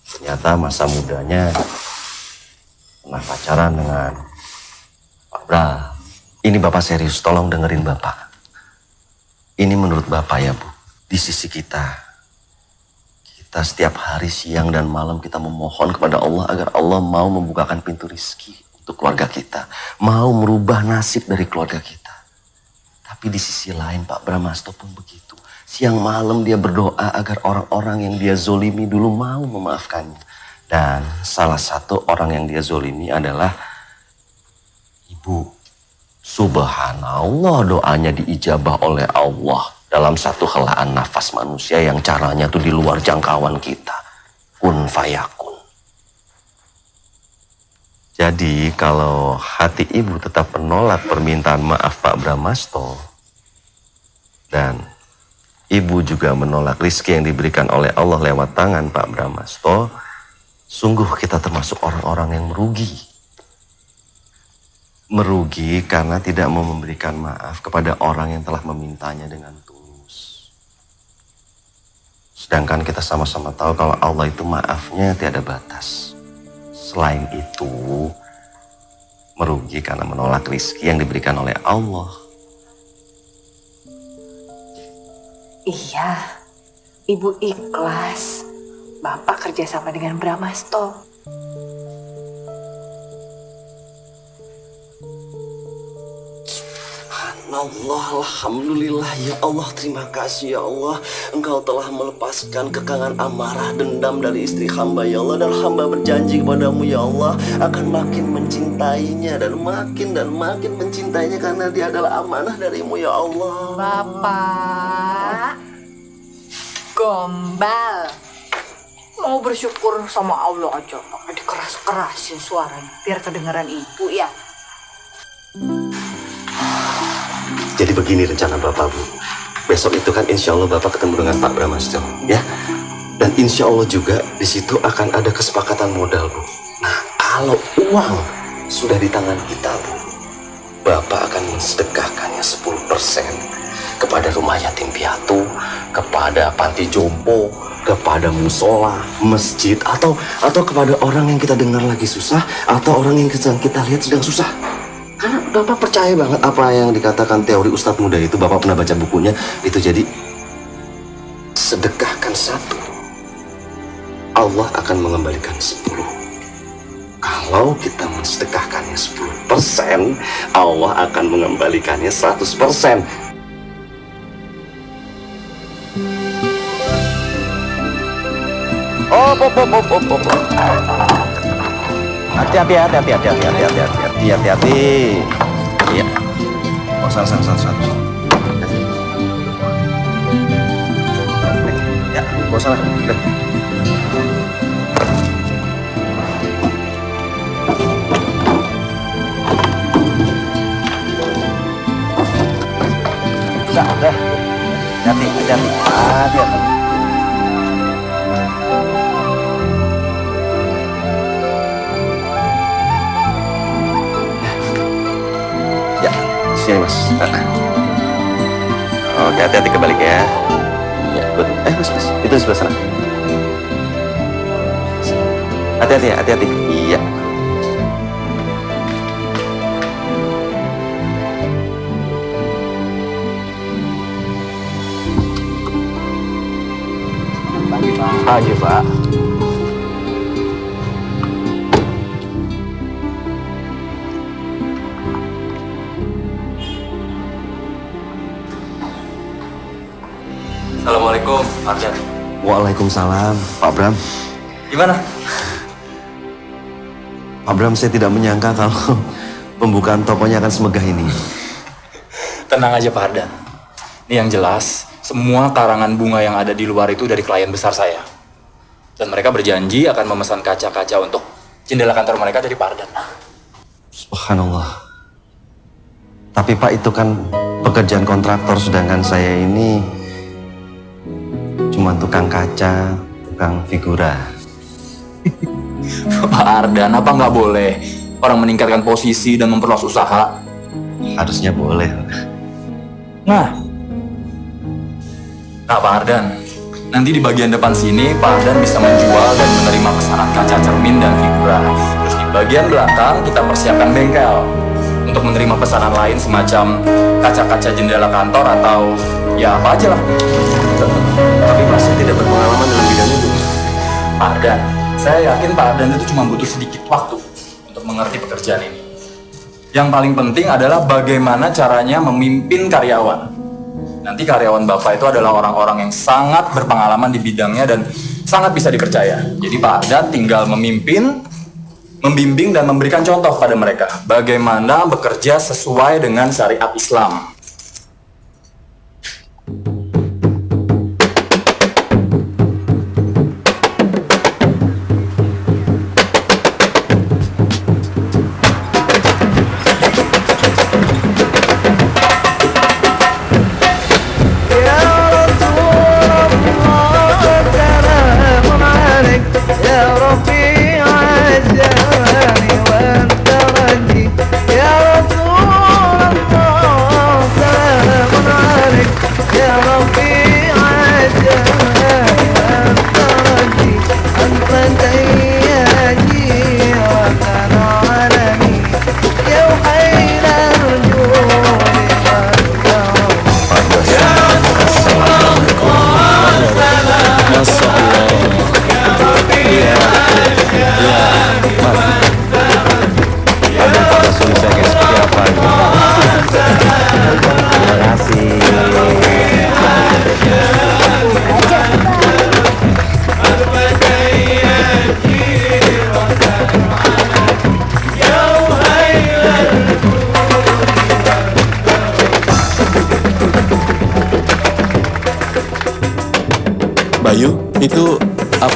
ternyata masa mudanya pernah pacaran dengan Pak Bram. Ini Bapak serius, tolong dengerin Bapak. Ini menurut Bapak ya, Bu, di sisi kita setiap hari siang dan malam kita memohon kepada Allah agar Allah mau membukakan pintu rizki untuk keluarga kita, mau merubah nasib dari keluarga kita. Tapi di sisi lain Pak Bramasto pun begitu. Siang malam dia berdoa agar orang-orang yang dia zolimi dulu mau memaafkannya. Dan salah satu orang yang dia zolimi adalah Ibu. Subhanallah, doanya diijabah oleh Allah dalam satu helaan nafas manusia yang caranya tuh di luar jangkauan kita. Kun fayakun. Jadi kalau hati Ibu tetap menolak permintaan maaf Pak Bramasto, dan Ibu juga menolak rizki yang diberikan oleh Allah lewat tangan Pak Bramasto, sungguh kita termasuk orang-orang yang merugi. Merugi karena tidak mau memberikan maaf kepada orang yang telah memintanya dengan tulus. Sedangkan kita sama-sama tahu kalau Allah itu maafnya tiada batas. Selain itu, merugi karena menolak rizki yang diberikan oleh Allah. Iya, Ibu ikhlas. Bapak kerjasama dengan Brahmasto. Allah, alhamdulillah ya Allah, terima kasih ya Allah. Engkau telah melepaskan kekangan amarah dendam dari istri hamba ya Allah. Dan hamba berjanji kepadamu ya Allah akan makin mencintainya dan makin mencintainya karena dia adalah amanah darimu ya Allah. Bapak gombal. Mau bersyukur sama Allah aja, pakai dikeras-kerasin suaranya biar kedengaran ibu ya. Jadi begini rencana Bapak, Bu. Besok itu kan insya Allah Bapak ketemu dengan Pak Brahmasto, ya. Dan insya Allah juga di situ akan ada kesepakatan modal, Bu. Nah, kalau uang sudah di tangan kita, Bu, Bapak akan mensedekahkannya 10% kepada rumah yatim piatu, kepada panti jompo, kepada musola, masjid, atau kepada orang yang kita dengar lagi susah, atau orang yang kita lihat sedang susah. Karena Bapak percaya banget apa yang dikatakan teori Ustadz Muda itu, Bapak pernah baca bukunya, itu jadi sedekahkan 1, Allah akan mengembalikan 10. Kalau kita mensedekahkannya 10%, Allah akan mengembalikannya 100%. Oh. Hati-hati. Iya. Oh, salah. Ya, oh salah. Udah. Udah. Hati-hati. Sini Mas. Oke, hati-hati kebalik ya. Iya, Mas. Itu sebelah sana. Hati-hati. Iya. Pagi, Pak. Assalamualaikum, Pak Ardan. Waalaikumsalam, Pak Bram. Gimana? Pak Bram, saya tidak menyangka kalau pembukaan tokonya akan semegah ini. Tenang aja Pak Ardan. Ini yang jelas, semua karangan bunga yang ada di luar itu dari klien besar saya. Dan mereka berjanji akan memesan kaca-kaca untuk jendela kantor mereka dari Pak Ardan. Subhanallah. Tapi Pak, itu kan pekerjaan kontraktor, sedangkan saya ini cuma tukang kaca, tukang figura. Pak Ardan, apa nggak boleh orang meningkatkan posisi dan memperluas usaha? Harusnya boleh. Nah Pak Ardan, nanti di bagian depan sini Pak Ardan bisa menjual dan menerima pesanan kaca cermin dan figura. Terus di bagian belakang kita persiapkan bengkel untuk menerima pesanan lain semacam kaca-kaca jendela kantor atau ya apa aja lah. Tapi Pak, saya tidak berpengalaman dalam bidang itu. Pak Ardan, saya yakin Pak Ardan itu cuma butuh sedikit waktu untuk mengerti pekerjaan ini. Yang paling penting adalah bagaimana caranya memimpin karyawan. Nanti karyawan Bapak itu adalah orang-orang yang sangat berpengalaman di bidangnya dan sangat bisa dipercaya. Jadi Pak Ardan tinggal memimpin, membimbing dan memberikan contoh pada mereka bagaimana bekerja sesuai dengan syariat Islam.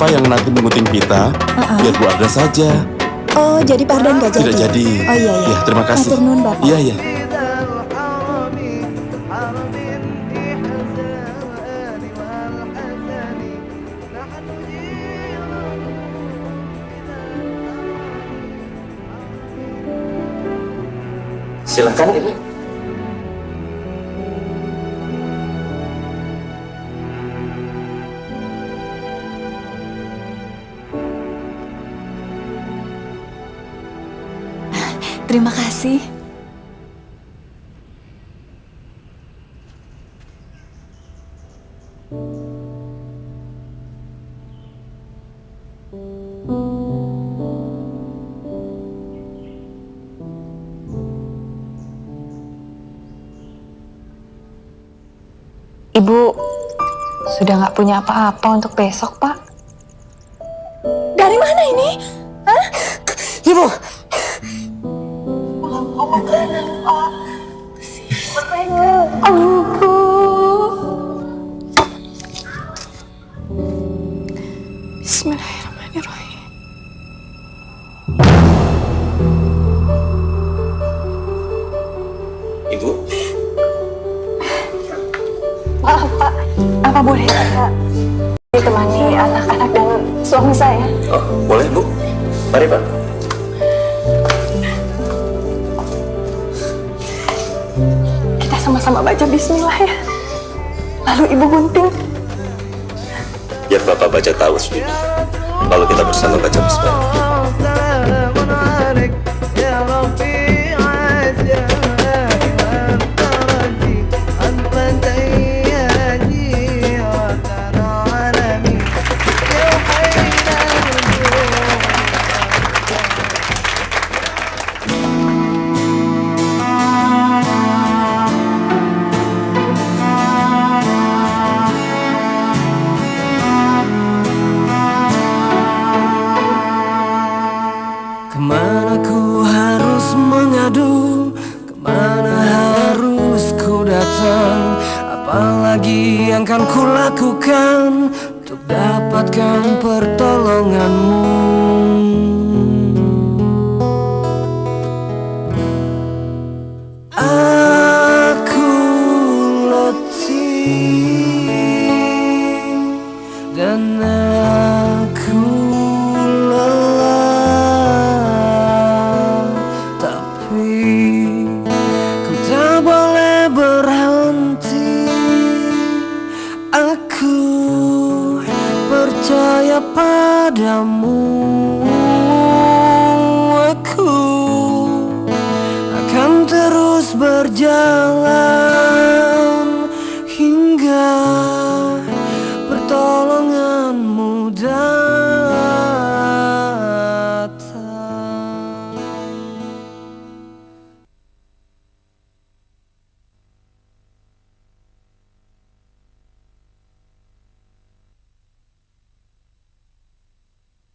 siapa yang nanti mengunting pita, biar Bu Arda saja. Oh, jadi Pak Ardan gak jadi? Tidak jadi. Oh iya ya. Ya, terima kasih. Matur nuwun, Bapak. Iya, iya. Silakan Ibu. Terima kasih. Ibu sudah nggak punya apa-apa untuk besok, Pak. Dari mana ini? Hah? Ibu. Bismillahirrahmanirrahim. Ibu, Maaf, Pak. Apa boleh saya ditemani anak-anak dan suami saya? oh boleh Bu. Mari Pak. Kita sama-sama baca bismillah ya. Lalu Ibu gunting. Biar Bapak baca ta'awudz dulu. Lalu kita bersama baca bismillah. Kemana ku harus mengadu, kemana harus ku datang, apalagi yang akan ku lakukan untuk dapatkan pertolonganmu. Aku letih dan aku lelah, tapi ku tak boleh berhenti. Aku percaya padamu. Aku akan terus berjalan.